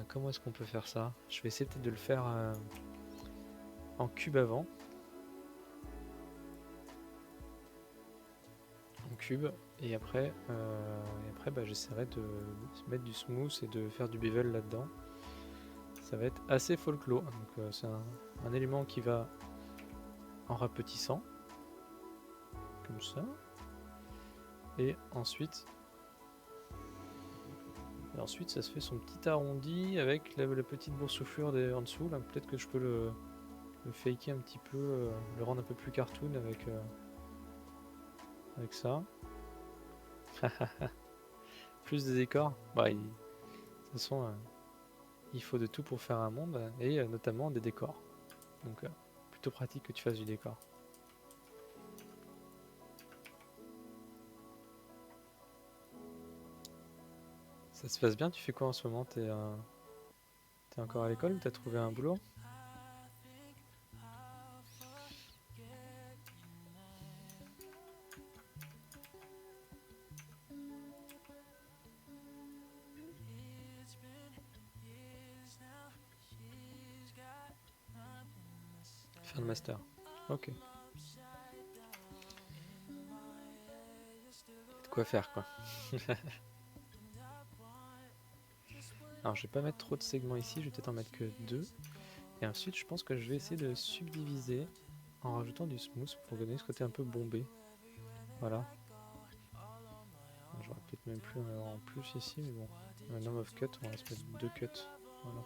Comment est-ce qu'on peut faire ça? Je vais essayer peut-être de le faire en cube avant. En cube. Et après j'essaierai de mettre du smooth et de faire du bevel là-dedans. Ça va être assez folklore. Donc c'est un élément qui va en rapetissant. Comme ça. Et ensuite ça se fait son petit arrondi avec la petite boursouflure en dessous. Là, peut-être que je peux le faker un petit peu, le rendre un peu plus cartoon avec ça. Plus des décors. Bah, de toute façon, il faut de tout pour faire un monde, et notamment des décors. Donc, plutôt pratique que tu fasses du décor. Ça se passe bien, tu fais quoi en ce moment? T'es encore à l'école ou t'as trouvé un boulot? Faire le master. Ok. De quoi faire quoi. Alors je vais pas mettre trop de segments ici, je vais peut-être en mettre que 2. Et ensuite je pense que je vais essayer de subdiviser en rajoutant du smooth pour donner ce côté un peu bombé. Voilà. J'aurais peut-être même plus en plus ici, mais bon. Un number of cut, on va se mettre 2 cuts. Voilà.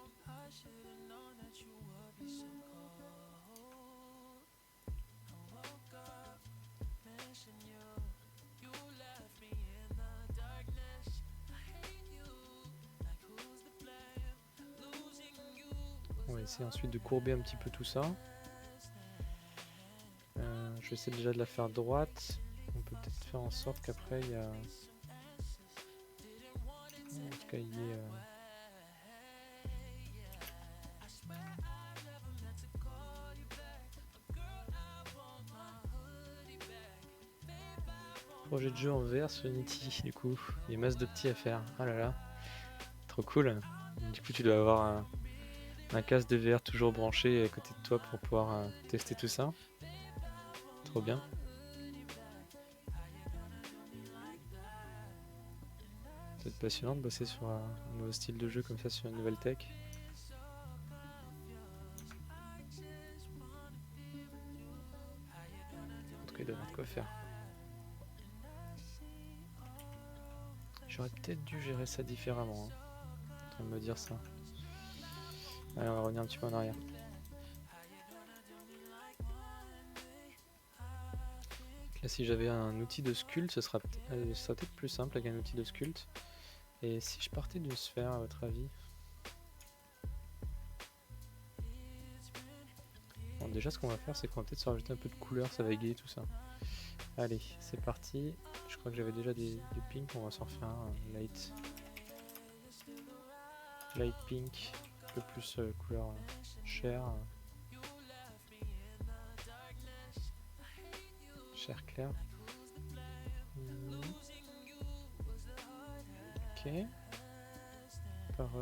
On va essayer ensuite de courber un petit peu tout ça. Je vais essayer déjà de la faire droite. On peut peut-être faire en sorte qu'après il y a... En tout cas il y ait Projet de jeu en VR sur Unity, du coup. Il y a masse de petits à faire. Ah là là. Trop cool. Du coup, tu dois avoir un casque de VR toujours branché à côté de toi pour pouvoir tester tout ça. Trop bien. C'est passionnant de bosser sur un nouveau style de jeu comme ça, sur une nouvelle tech. En tout cas, il doit y avoir de quoi faire. J'aurais peut-être dû gérer ça différemment. Hein. En train de me dire ça. Allez, on va revenir un petit peu en arrière. Là, si j'avais un outil de sculpt, ce sera peut-être plus simple avec un outil de sculpt. Et si je partais d'une sphère, à votre avis? Bon, déjà, ce qu'on va faire, c'est qu'on va peut-être se rajouter un peu de couleur, ça va égayer tout ça. Allez, c'est parti. Je crois que j'avais déjà du pink, on va s'en refaire un light. Light pink, un peu plus couleur chair. Chair clair. Ok. Par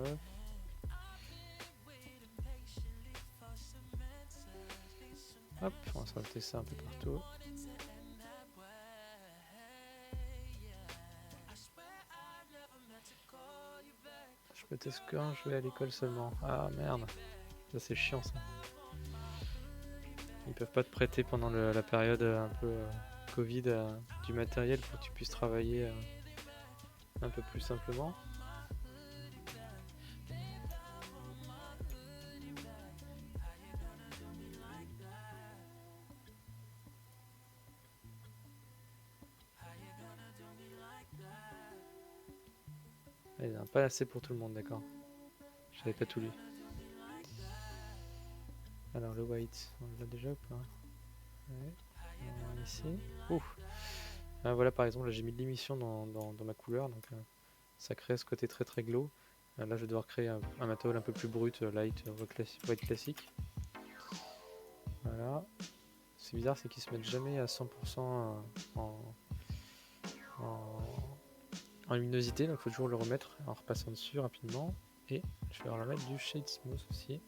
hop, on va rajouter ça un peu partout. Je peux tester quand je vais à l'école seulement. Ah merde, ça c'est chiant ça. Ils peuvent pas te prêter pendant la période un peu Covid du matériel pour que tu puisses travailler un peu plus simplement. Il n'y en a pas assez pour tout le monde, d'accord. J'avais pas tout lu. Alors le white, on l'a déjà ou pas? Ouais. Ici. Ouf. Voilà par exemple, là j'ai mis de l'émission dans ma couleur, donc ça crée ce côté très très glow. Là je vais devoir créer un matériel un peu plus brut, light, white classique. Voilà. C'est bizarre, c'est qu'ils se mettent jamais à 100% en luminosité, donc il faut toujours le remettre en repassant dessus rapidement. Et je vais leur mettre du shade smooth aussi.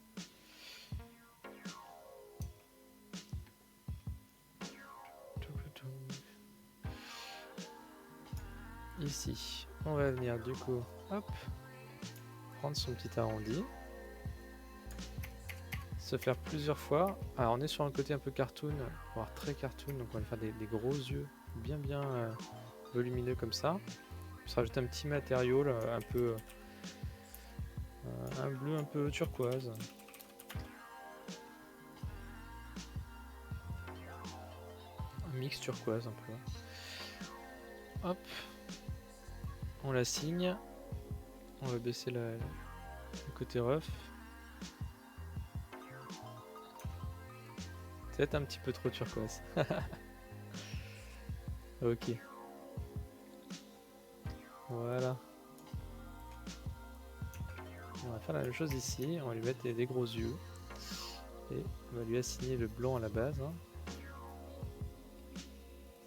Ici, on va venir du coup, hop, prendre son petit arrondi, se faire plusieurs fois. Alors on est sur un côté un peu cartoon, voire très cartoon, donc on va faire des gros yeux bien volumineux comme ça. On va rajouter un petit matériau là, un peu un bleu un peu turquoise. Un mix turquoise un peu. Hop, on la signe. On va baisser le côté rough. C'est peut-être un petit peu trop turquoise. Ok. Voilà. On va faire la même chose ici. On va lui mettre des gros yeux. Et on va lui assigner le blanc à la base. Hein.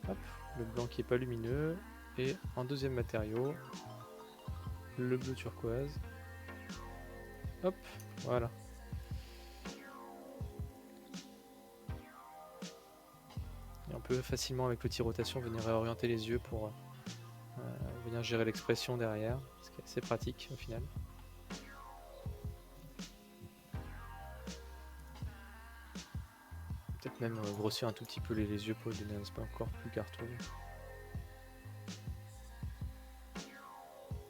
Hop, le blanc qui est pas lumineux. Et en deuxième matériau, le bleu turquoise. Hop, voilà. Et on peut facilement avec l'outil rotation venir réorienter les yeux pour venir gérer l'expression derrière, ce qui est assez pratique au final. Peut-être même grossir un tout petit peu les yeux pour donner un aspect encore plus cartoon.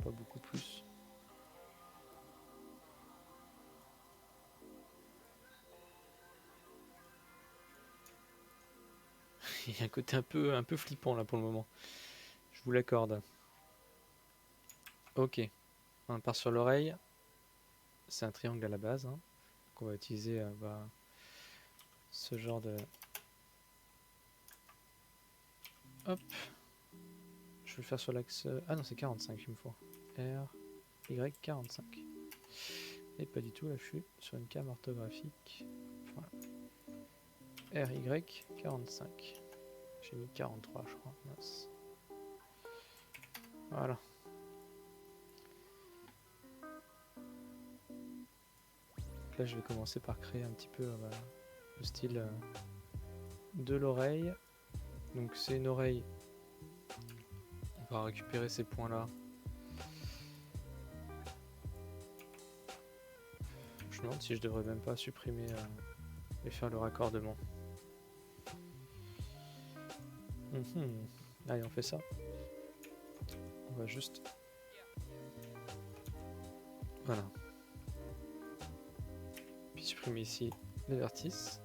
Pas beaucoup plus. Il y a un côté un peu flippant là pour le moment. Je vous l'accorde. Ok, on part sur l'oreille. C'est un triangle à la base. Hein. Donc on va utiliser ce genre de... Hop. Je vais le faire sur l'axe... Ah non, c'est 45 qu'il me faut. R, Y, 45. Et pas du tout, là je suis sur une cam orthographique. Voilà. R, Y, 45. J'ai mis 43 je crois. Mince. Voilà. Donc là je vais commencer par créer un petit peu voilà, le style de l'oreille. Donc c'est une oreille. On va récupérer ces points là. Je me demande si je devrais même pas supprimer et faire le raccordement. Allez, on fait ça. On va juste... Voilà. Puis supprimer ici les vertices.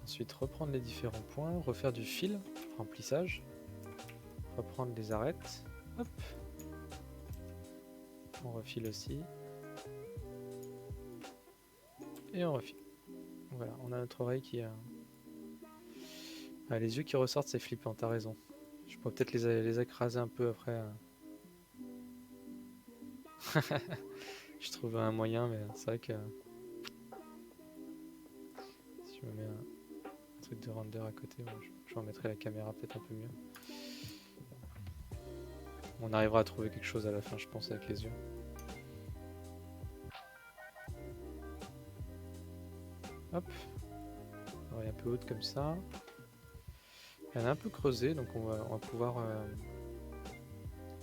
Ensuite reprendre les différents points, refaire du fil, remplissage. Reprendre les arêtes. Hop. On refile aussi. Et on refile. Voilà, on a notre oreille qui a... Ah, les yeux qui ressortent, c'est flippant, t'as raison. Je pourrais peut-être les écraser un peu après. Je trouverai un moyen, mais c'est vrai que... Si je me mets un truc de render à côté, je remettrai la caméra peut-être un peu mieux. On arrivera à trouver quelque chose à la fin, je pense, avec les yeux. Hop. Oreille un peu haute comme ça. Elle est un peu creusée, donc on va pouvoir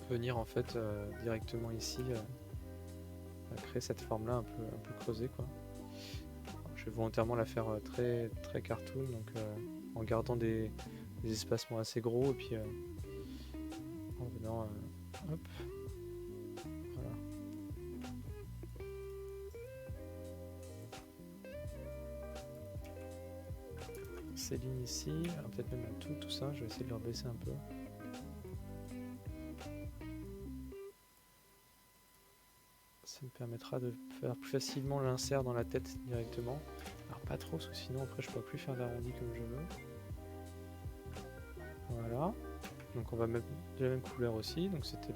venir en fait directement ici créer cette forme là un peu creusée quoi. Je vais volontairement la faire très cartoon, donc en gardant des espacements assez gros et puis en venant hop. Voilà. Ces lignes ici, peut-être même tout ça, je vais essayer de leur baisser un peu. Ça me permettra de faire plus facilement l'insert dans la tête directement. Alors pas trop, parce que sinon après je ne pourrai plus faire d'arrondi comme je veux. Voilà. Donc on va mettre de la même couleur aussi, donc c'était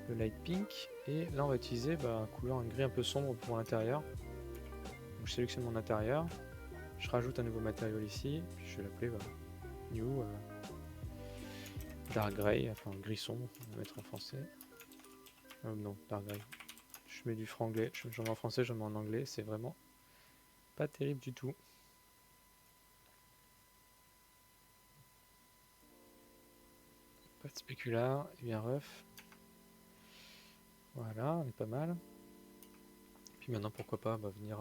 le light pink. Et là on va utiliser un gris un peu sombre pour l'intérieur. Donc je sélectionne mon intérieur, je rajoute un nouveau matériau ici, puis je vais l'appeler New Dark Gray, enfin gris sombre, on va mettre en français. Non, Dark Gray. Je mets du franglais, j'en mets en français, j'en mets en anglais, c'est vraiment pas terrible du tout. Pas de spécular, et bien ref. Voilà, on est pas mal. Puis maintenant, pourquoi pas venir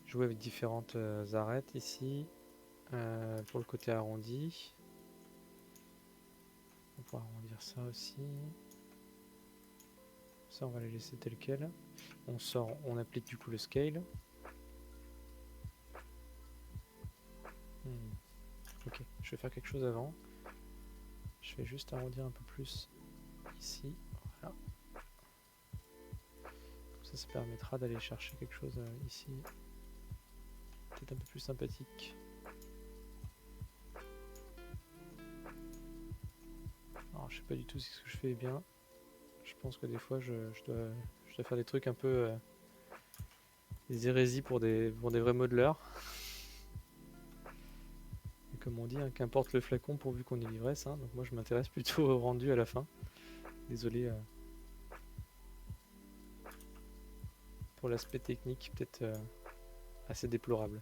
jouer avec différentes arêtes ici. Pour le côté arrondi. On va pouvoir arrondir ça aussi. Ça, on va les laisser tel quel. On sort, on applique du coup le scale. Ok, je vais faire quelque chose avant. Je vais juste arrondir un peu plus ici. Voilà. Comme ça permettra d'aller chercher quelque chose ici. Peut-être un peu plus sympathique. Alors, je sais pas du tout si ce que je fais est bien. Je pense que des fois, je dois faire des trucs un peu... des hérésies pour des vrais modeleurs. Et comme on dit, hein, qu'importe le flacon pourvu qu'on ait l'ivresse. Hein. Donc moi, je m'intéresse plutôt au rendu à la fin. Désolé pour l'aspect technique, peut-être assez déplorable.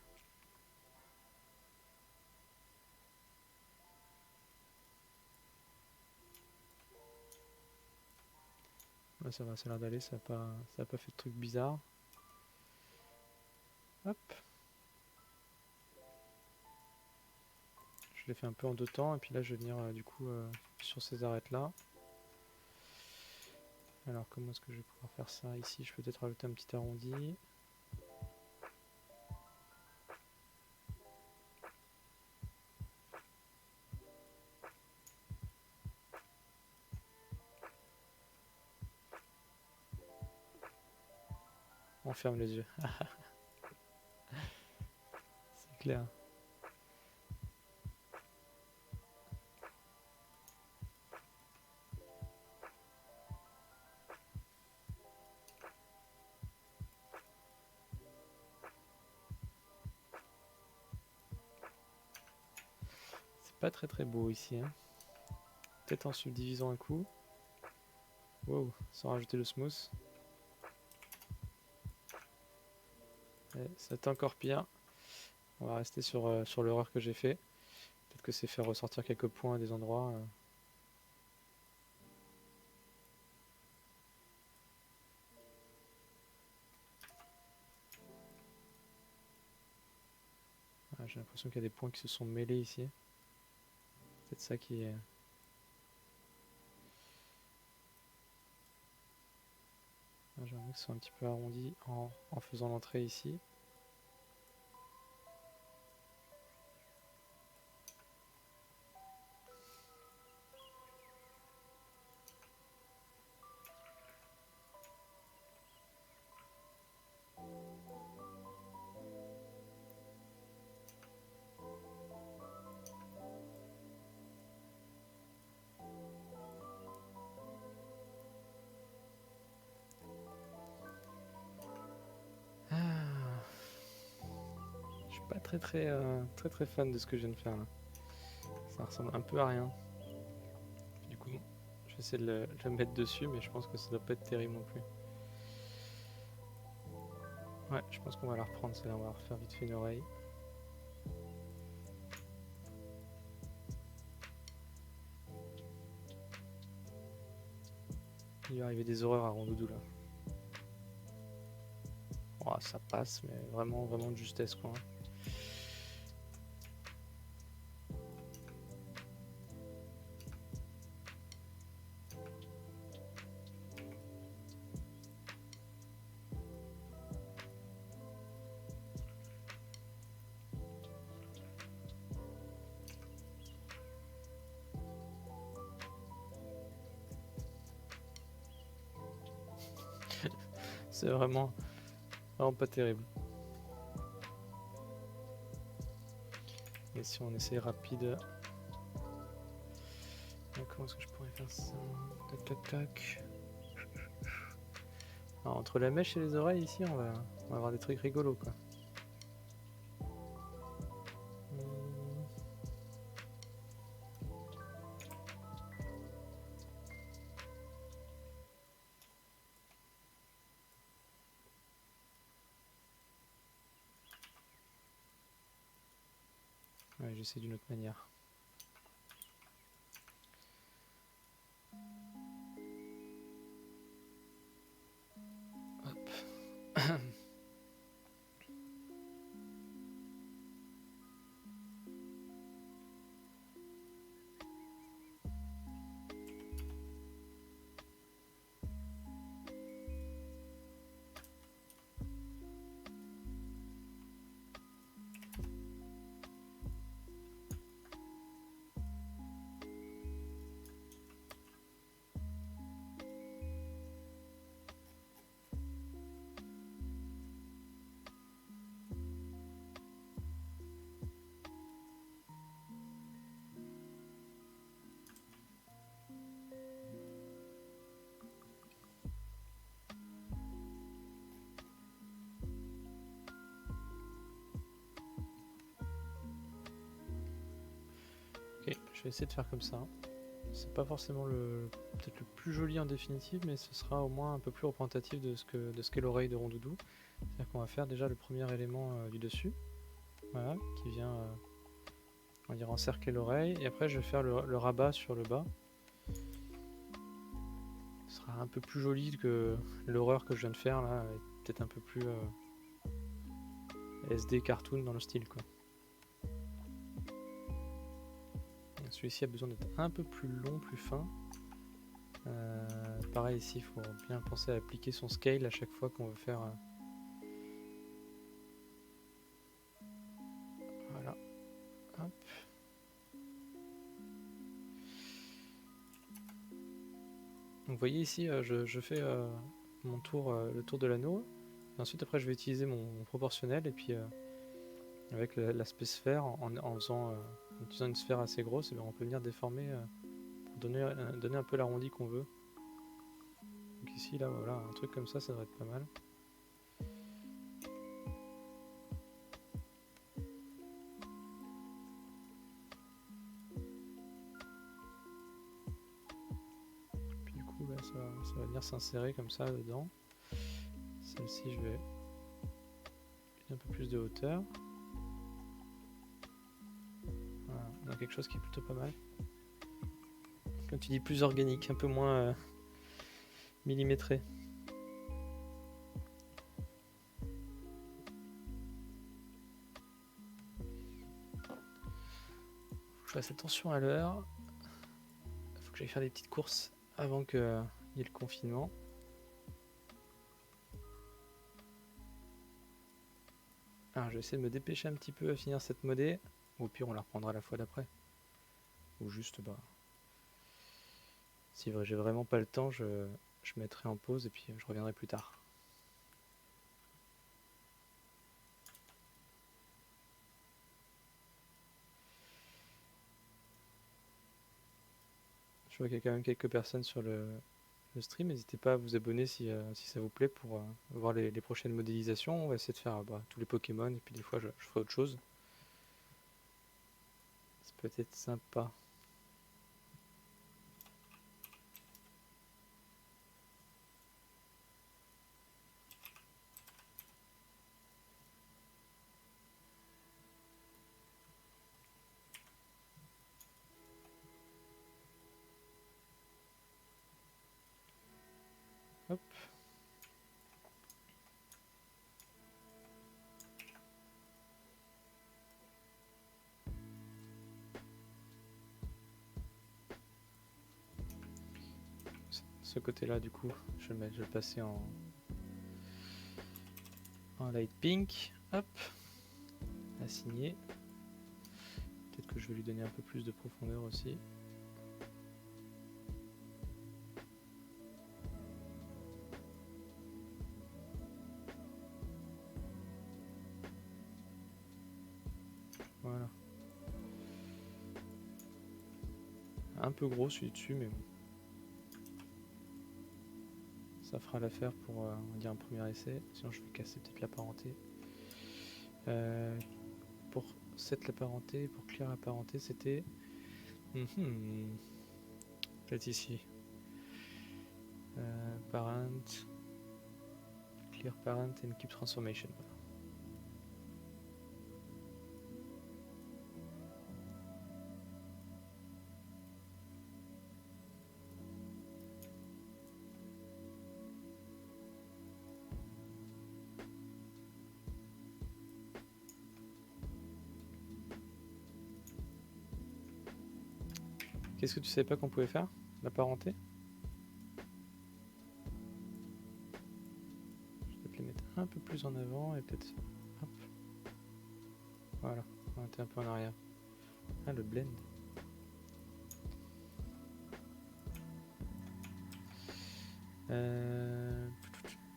Là, ça va, ça a l'air d'aller, ça a pas fait de trucs bizarres. Hop. Je l'ai fait un peu en deux temps, et puis là, je vais venir du coup sur ces arêtes là. Alors, comment est-ce que je vais pouvoir faire ça ici? Je peux peut-être rajouter un petit arrondi. On ferme les yeux. C'est clair. C'est pas très beau ici. Hein. peut-être en subdivisant un coup. Wow, sans rajouter le smooth. C'est encore pire. On va rester sur l'erreur que j'ai fait. Peut-être que c'est faire ressortir quelques points à des endroits. Ah, j'ai l'impression qu'il y a des points qui se sont mêlés ici. Peut-être ça qui est... Ah, j'aimerais que ce soit un petit peu arrondi en faisant l'entrée ici. Ah. Je suis pas très fan de ce que je viens de faire là. Ça ressemble un peu à rien. Du coup, je vais essayer de le mettre dessus, mais je pense que ça doit pas être terrible non plus. Ouais, je pense qu'on va la reprendre celle-là, on va refaire vite fait une oreille. Il va arriver des horreurs à Rondoudou là. Oh, ça passe, mais vraiment de justesse quoi. C'est vraiment pas terrible. Et si on essaie rapide... Comment est-ce que je pourrais faire ça? Tac tac tac. Alors, entre la mèche et les oreilles ici, on va avoir des trucs rigolos quoi. Ouais, j'essaie d'une autre manière. Hop. Ok, je vais essayer de faire comme ça. C'est pas forcément peut-être le plus joli en définitive, mais ce sera au moins un peu plus représentatif de ce qu'est l'oreille de Rondoudou. C'est-à-dire qu'on va faire déjà le premier élément du dessus, voilà, qui vient on va dire encercler l'oreille, et après je vais faire le rabat sur le bas. Ce sera un peu plus joli que l'horreur que je viens de faire là, peut-être un peu plus SD cartoon dans le style quoi. Celui-ci a besoin d'être un peu plus long, plus fin. Pareil ici, il faut bien penser à appliquer son scale à chaque fois qu'on veut faire. Voilà. Hop. Donc vous voyez ici, je fais mon tour, le tour de l'anneau. Ensuite après je vais utiliser mon proportionnel et puis avec l'aspect sphère, en utilisant une sphère assez grosse, on peut venir déformer pour donner un peu l'arrondi qu'on veut. Donc ici, là, voilà, un truc comme ça devrait être pas mal. venir s'insérer comme ça dedans. Celle-ci, je vais un peu plus de hauteur. Voilà, on a quelque chose qui est plutôt pas mal. Comme tu dis, plus organique, un peu moins millimétré. Je fasse attention à l'heure. Il faut que j'aille faire des petites courses avant qu'il y ait le confinement. Alors je vais essayer de me dépêcher un petit peu à finir cette modée. Ou au pire on la reprendra la fois d'après. Ou juste si j'ai vraiment pas le temps, je mettrai en pause et puis je reviendrai plus tard. Je vois qu'il y a quand même quelques personnes sur le stream. N'hésitez pas à vous abonner si ça vous plaît pour voir les prochaines modélisations. On va essayer de faire tous les Pokémon et puis des fois je ferai autre chose. Ça peut être sympa. Hop. Ce côté-là, du coup, je vais le passer en light pink. Hop. Assigné. Peut-être que je vais lui donner un peu plus de profondeur aussi. Voilà. Un peu gros celui dessus, mais bon. Ça fera l'affaire pour on va dire un premier essai. Sinon je vais casser peut-être la parenté. Pour set la parenté, pour clear la parenté, c'était peut-être ici. Parent, clear parent and keep transformation. Voilà. Qu'est-ce que tu savais pas qu'on pouvait faire? La parenté? Je vais peut-être les mettre un peu plus en avant et peut-être... Hop. Voilà, on était un peu en arrière. Ah, le blend.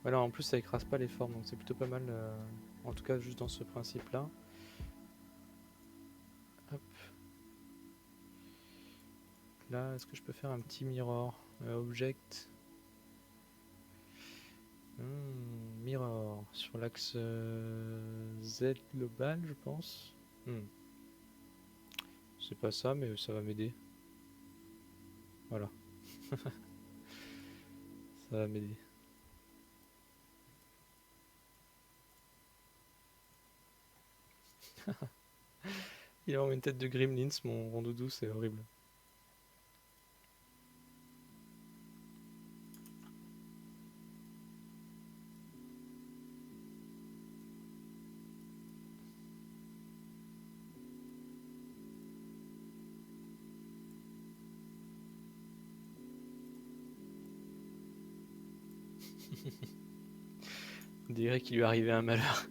Voilà, en plus ça écrase pas les formes, donc c'est plutôt pas mal, en tout cas juste dans ce principe-là. Hop. Là, est-ce que je peux faire un petit mirror? Object. Mirror sur l'axe Z global, je pense. C'est pas ça, mais ça va m'aider. Voilà. Ça va m'aider. Il a vraiment une tête de Gremlins, mon rondoudou, c'est horrible. On dirait qu'il lui arrivait un malheur.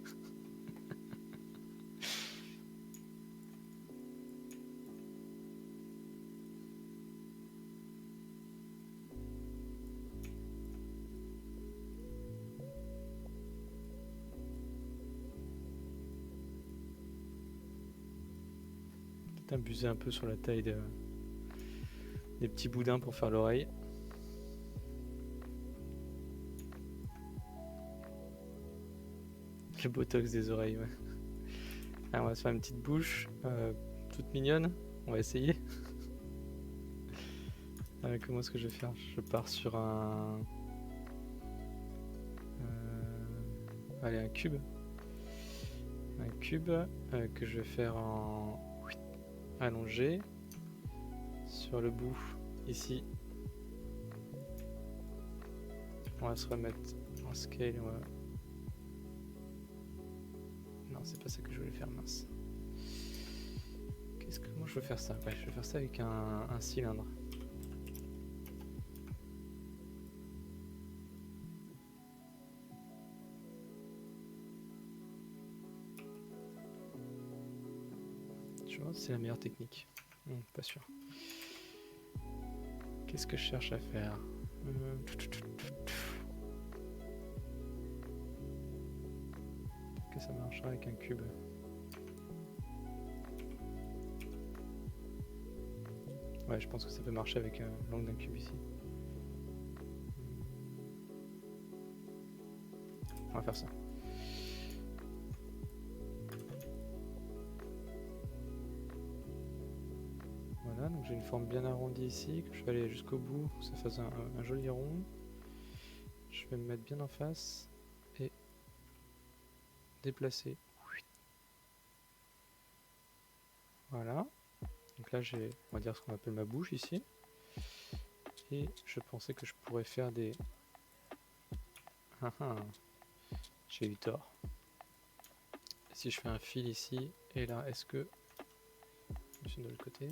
Peut-être abuser un peu sur la taille des petits boudins pour faire l'oreille. Le botox des oreilles, ouais. Alors on va se faire une petite bouche toute mignonne. On va essayer. Comment est-ce que je vais faire? Je pars sur un Allez, un cube. Un cube que je vais faire en allongé sur le bout ici. On va se remettre en scale. Non, c'est pas ça que je voulais faire, mince. Comment je veux faire ça? Ouais, je vais faire ça avec un cylindre. Je pense que c'est la meilleure technique. Pas sûr. Qu'est-ce que je cherche à faire? Que ça marchera avec un cube. Ouais, je pense que ça peut marcher avec l'angle d'un cube ici. On va faire ça. Voilà, donc j'ai une forme bien arrondie ici, que je vais aller jusqu'au bout, que ça fasse un joli rond. Je vais me mettre bien en face et déplacer. Voilà. Donc là j'ai, on va dire, ce qu'on appelle ma bouche ici. Et je pensais que je pourrais faire des... J'ai eu tort. Et si je fais un fil ici, et là, est-ce que... Je suis de l'autre côté.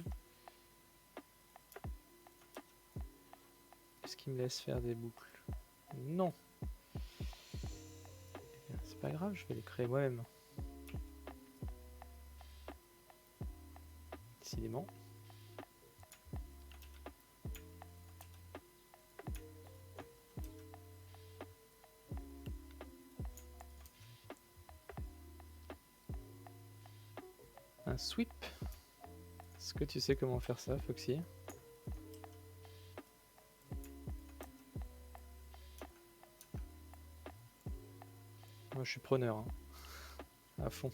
Est-ce qu'il me laisse faire des boucles? Non. C'est pas grave, je vais les créer moi-même. Décidément. Un sweep. Est-ce que tu sais comment faire ça, Foxy? Moi je suis preneur, hein. À fond.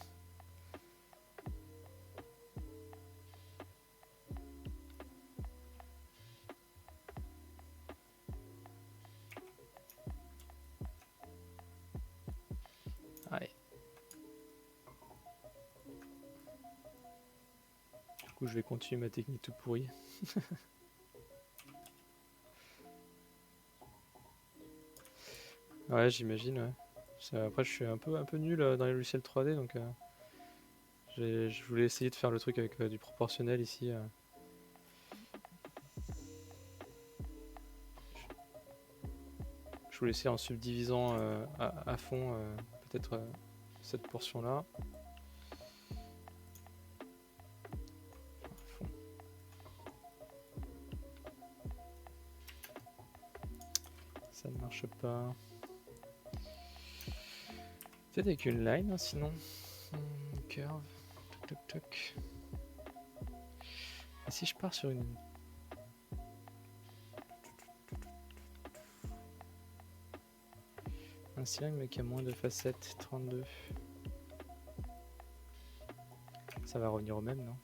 Allez. Du coup je vais continuer ma technique tout pourrie. Ouais, j'imagine, ouais. Après je suis un peu nul dans les logiciels 3D, donc je voulais essayer de faire le truc avec du proportionnel ici. Je voulais essayer en subdivisant à fond peut-être cette portion-là. Ça ne marche pas. Peut-être avec une line, hein, sinon. Curve. Toc toc toc. Et si je pars sur une... Un cylindre mais qui a moins de facettes, 32. Ça va revenir au même, non?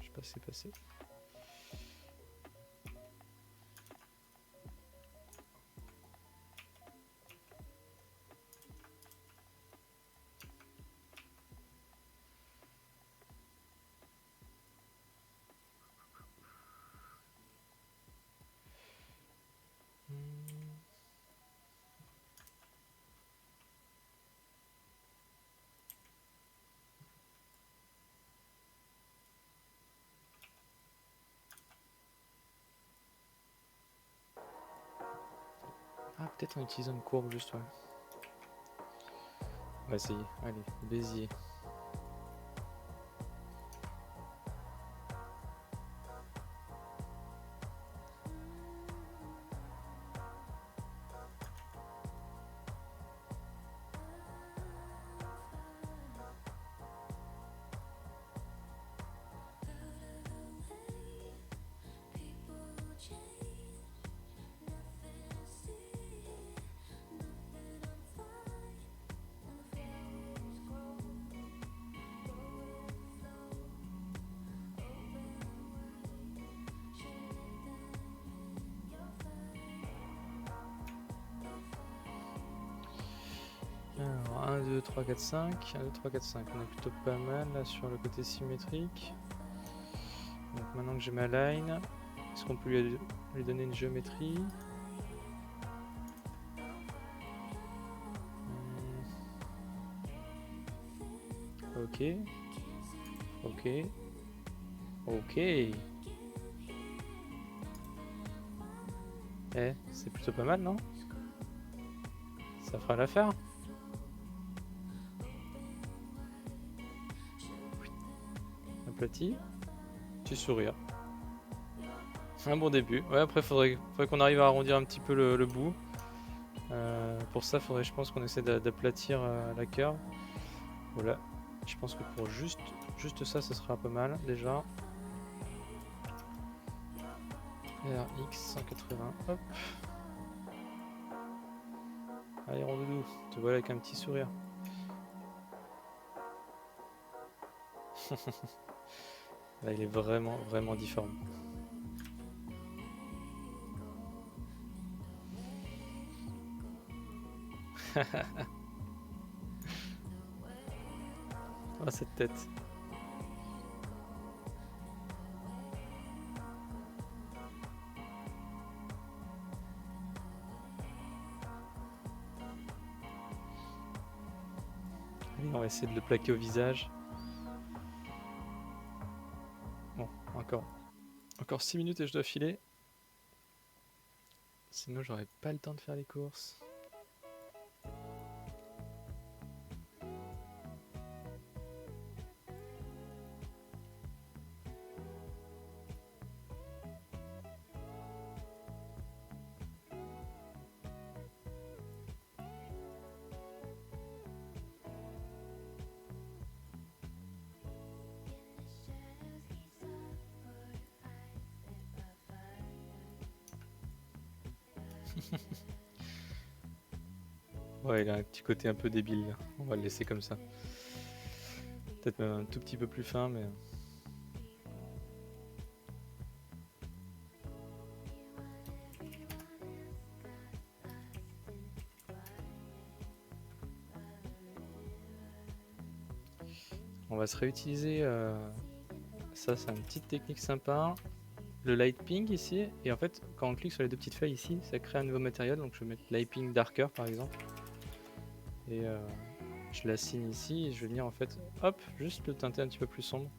Je sais pas ce qui s'est passé. Ah, peut-être en utilisant une courbe juste, ouais. On va essayer. Allez, Bézier. 2, 3, 4, 5. 1, 2, 3, 4, 5. On est plutôt pas mal là sur le côté symétrique. Donc maintenant que j'ai ma line, est-ce qu'on peut lui donner une géométrie? Ok. Ok. Ok. Eh, c'est plutôt pas mal, non? Ça fera l'affaire. Aplati. Petit sourire. Un bon début. Ouais, après, faudrait qu'on arrive à arrondir un petit peu le bout. Pour ça, faudrait, je pense, qu'on essaie d'aplatir la curve. Voilà. Je pense que pour juste ça, ce sera pas mal, déjà. RX 180, hop. Allez, rondoudou, te voilà avec un petit sourire. Là, il est vraiment, vraiment difforme. Oh, cette tête. Allez, on va essayer de le plaquer au visage. Bon, encore 6 minutes et je dois filer. Sinon, j'aurais pas le temps de faire les courses. Ouais, il a un petit côté un peu débile, là. On va le laisser comme ça. Peut-être même un tout petit peu plus fin, mais... On va se réutiliser... Ça, c'est une petite technique sympa. Le light ping ici, et en fait, quand on clique sur les deux petites feuilles ici, ça crée un nouveau matériel. Donc je vais mettre light ping darker, par exemple. Et je l'assigne ici, et je vais venir en fait, hop, juste le teinter un petit peu plus sombre.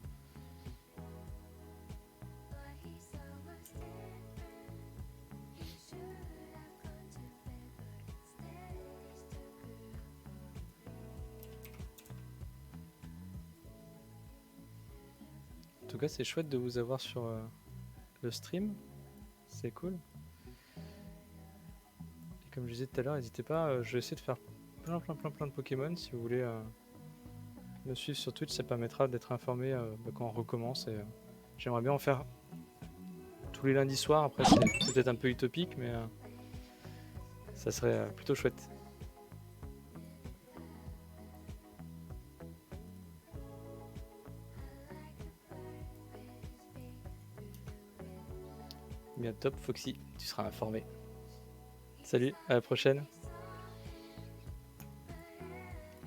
En tout cas, c'est chouette de vous avoir sur le stream, c'est cool. Et comme je disais tout à l'heure, n'hésitez pas, je vais essayer de faire plein de Pokémon. Si vous voulez me suivre sur Twitch, ça permettra d'être informé quand on recommence. Et j'aimerais bien en faire tous les lundis soirs. Après, c'est peut-être un peu utopique, mais ça serait plutôt chouette. Bien top, Foxy, tu seras informé. Salut, à la prochaine.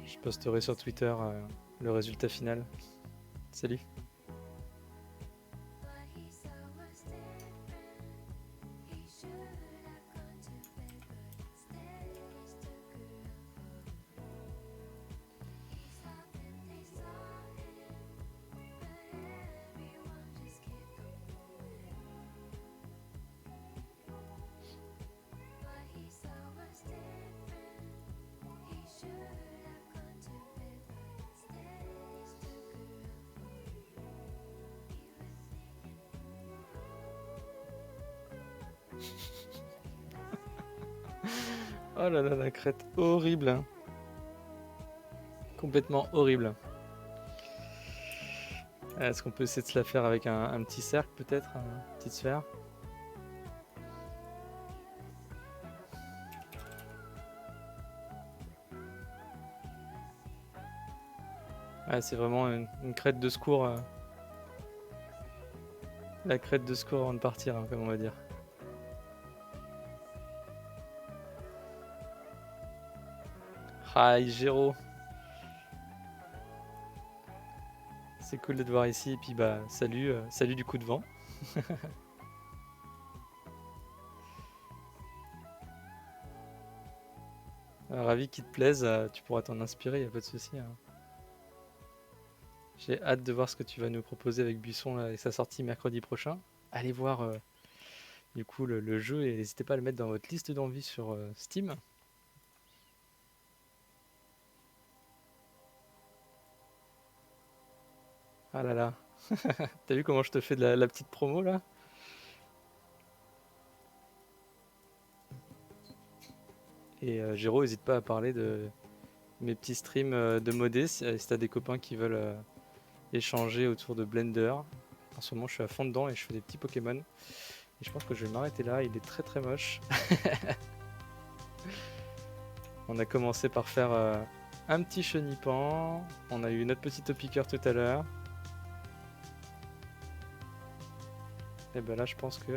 Je posterai sur Twitter le résultat final. Salut. Oh là là, la crête horrible. Hein. Complètement horrible. Est-ce qu'on peut essayer de se la faire avec un petit cercle peut-être, une petite sphère? C'est vraiment une crête de secours. La crête de secours avant de partir, hein, comme on va dire. Ah, Géro. C'est cool de te voir ici. Et puis bah salut, salut du coup de vent. Ravi qu'il te plaise, tu pourras t'en inspirer, y a pas de souci, hein. J'ai hâte de voir ce que tu vas nous proposer avec Buisson là, et sa sortie mercredi prochain. Allez voir du coup le jeu et n'hésitez pas à le mettre dans votre liste d'envie sur Steam. Ah là là, t'as vu comment je te fais de la petite promo là? Et Géraud, n'hésite pas à parler de mes petits streams de modé si t'as des copains qui veulent échanger autour de Blender. En ce moment, je suis à fond dedans et je fais des petits Pokémon. Et je pense que je vais m'arrêter là, il est très très moche. On a commencé par faire un petit chenipan. On a eu notre petit topiqueur tout à l'heure. Et ben là, je pense que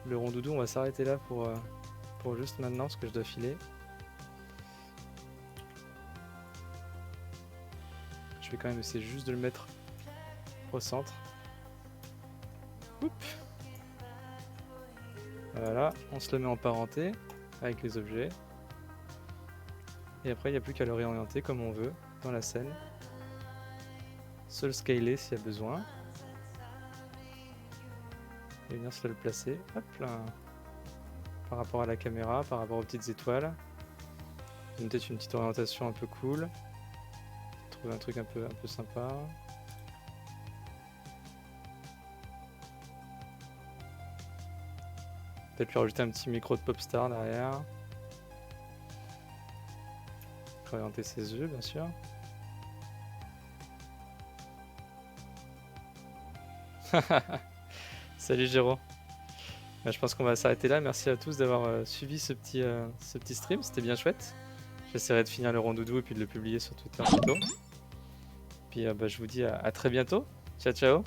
le rondoudou, on va s'arrêter là pour juste maintenant, parce que je dois filer. Je vais quand même essayer juste de le mettre au centre. Oups. Voilà, on se le met en parenté avec les objets. Et après, il n'y a plus qu'à le réorienter comme on veut dans la scène. Se le scaler s'il y a besoin. Et venir se le placer. Hop là. Par rapport à la caméra, par rapport aux petites étoiles. Peut-être une petite orientation un peu cool. Trouver un truc un peu sympa. Peut-être lui rajouter un petit micro de Popstar derrière. Orienter ses yeux, bien sûr. Salut Géraud. Bah, je pense qu'on va s'arrêter là. Merci à tous d'avoir suivi ce petit stream. C'était bien chouette. J'essaierai de finir le rondoudou et puis de le publier sur Twitter bientôt. Puis bah, je vous dis à très bientôt. Ciao ciao.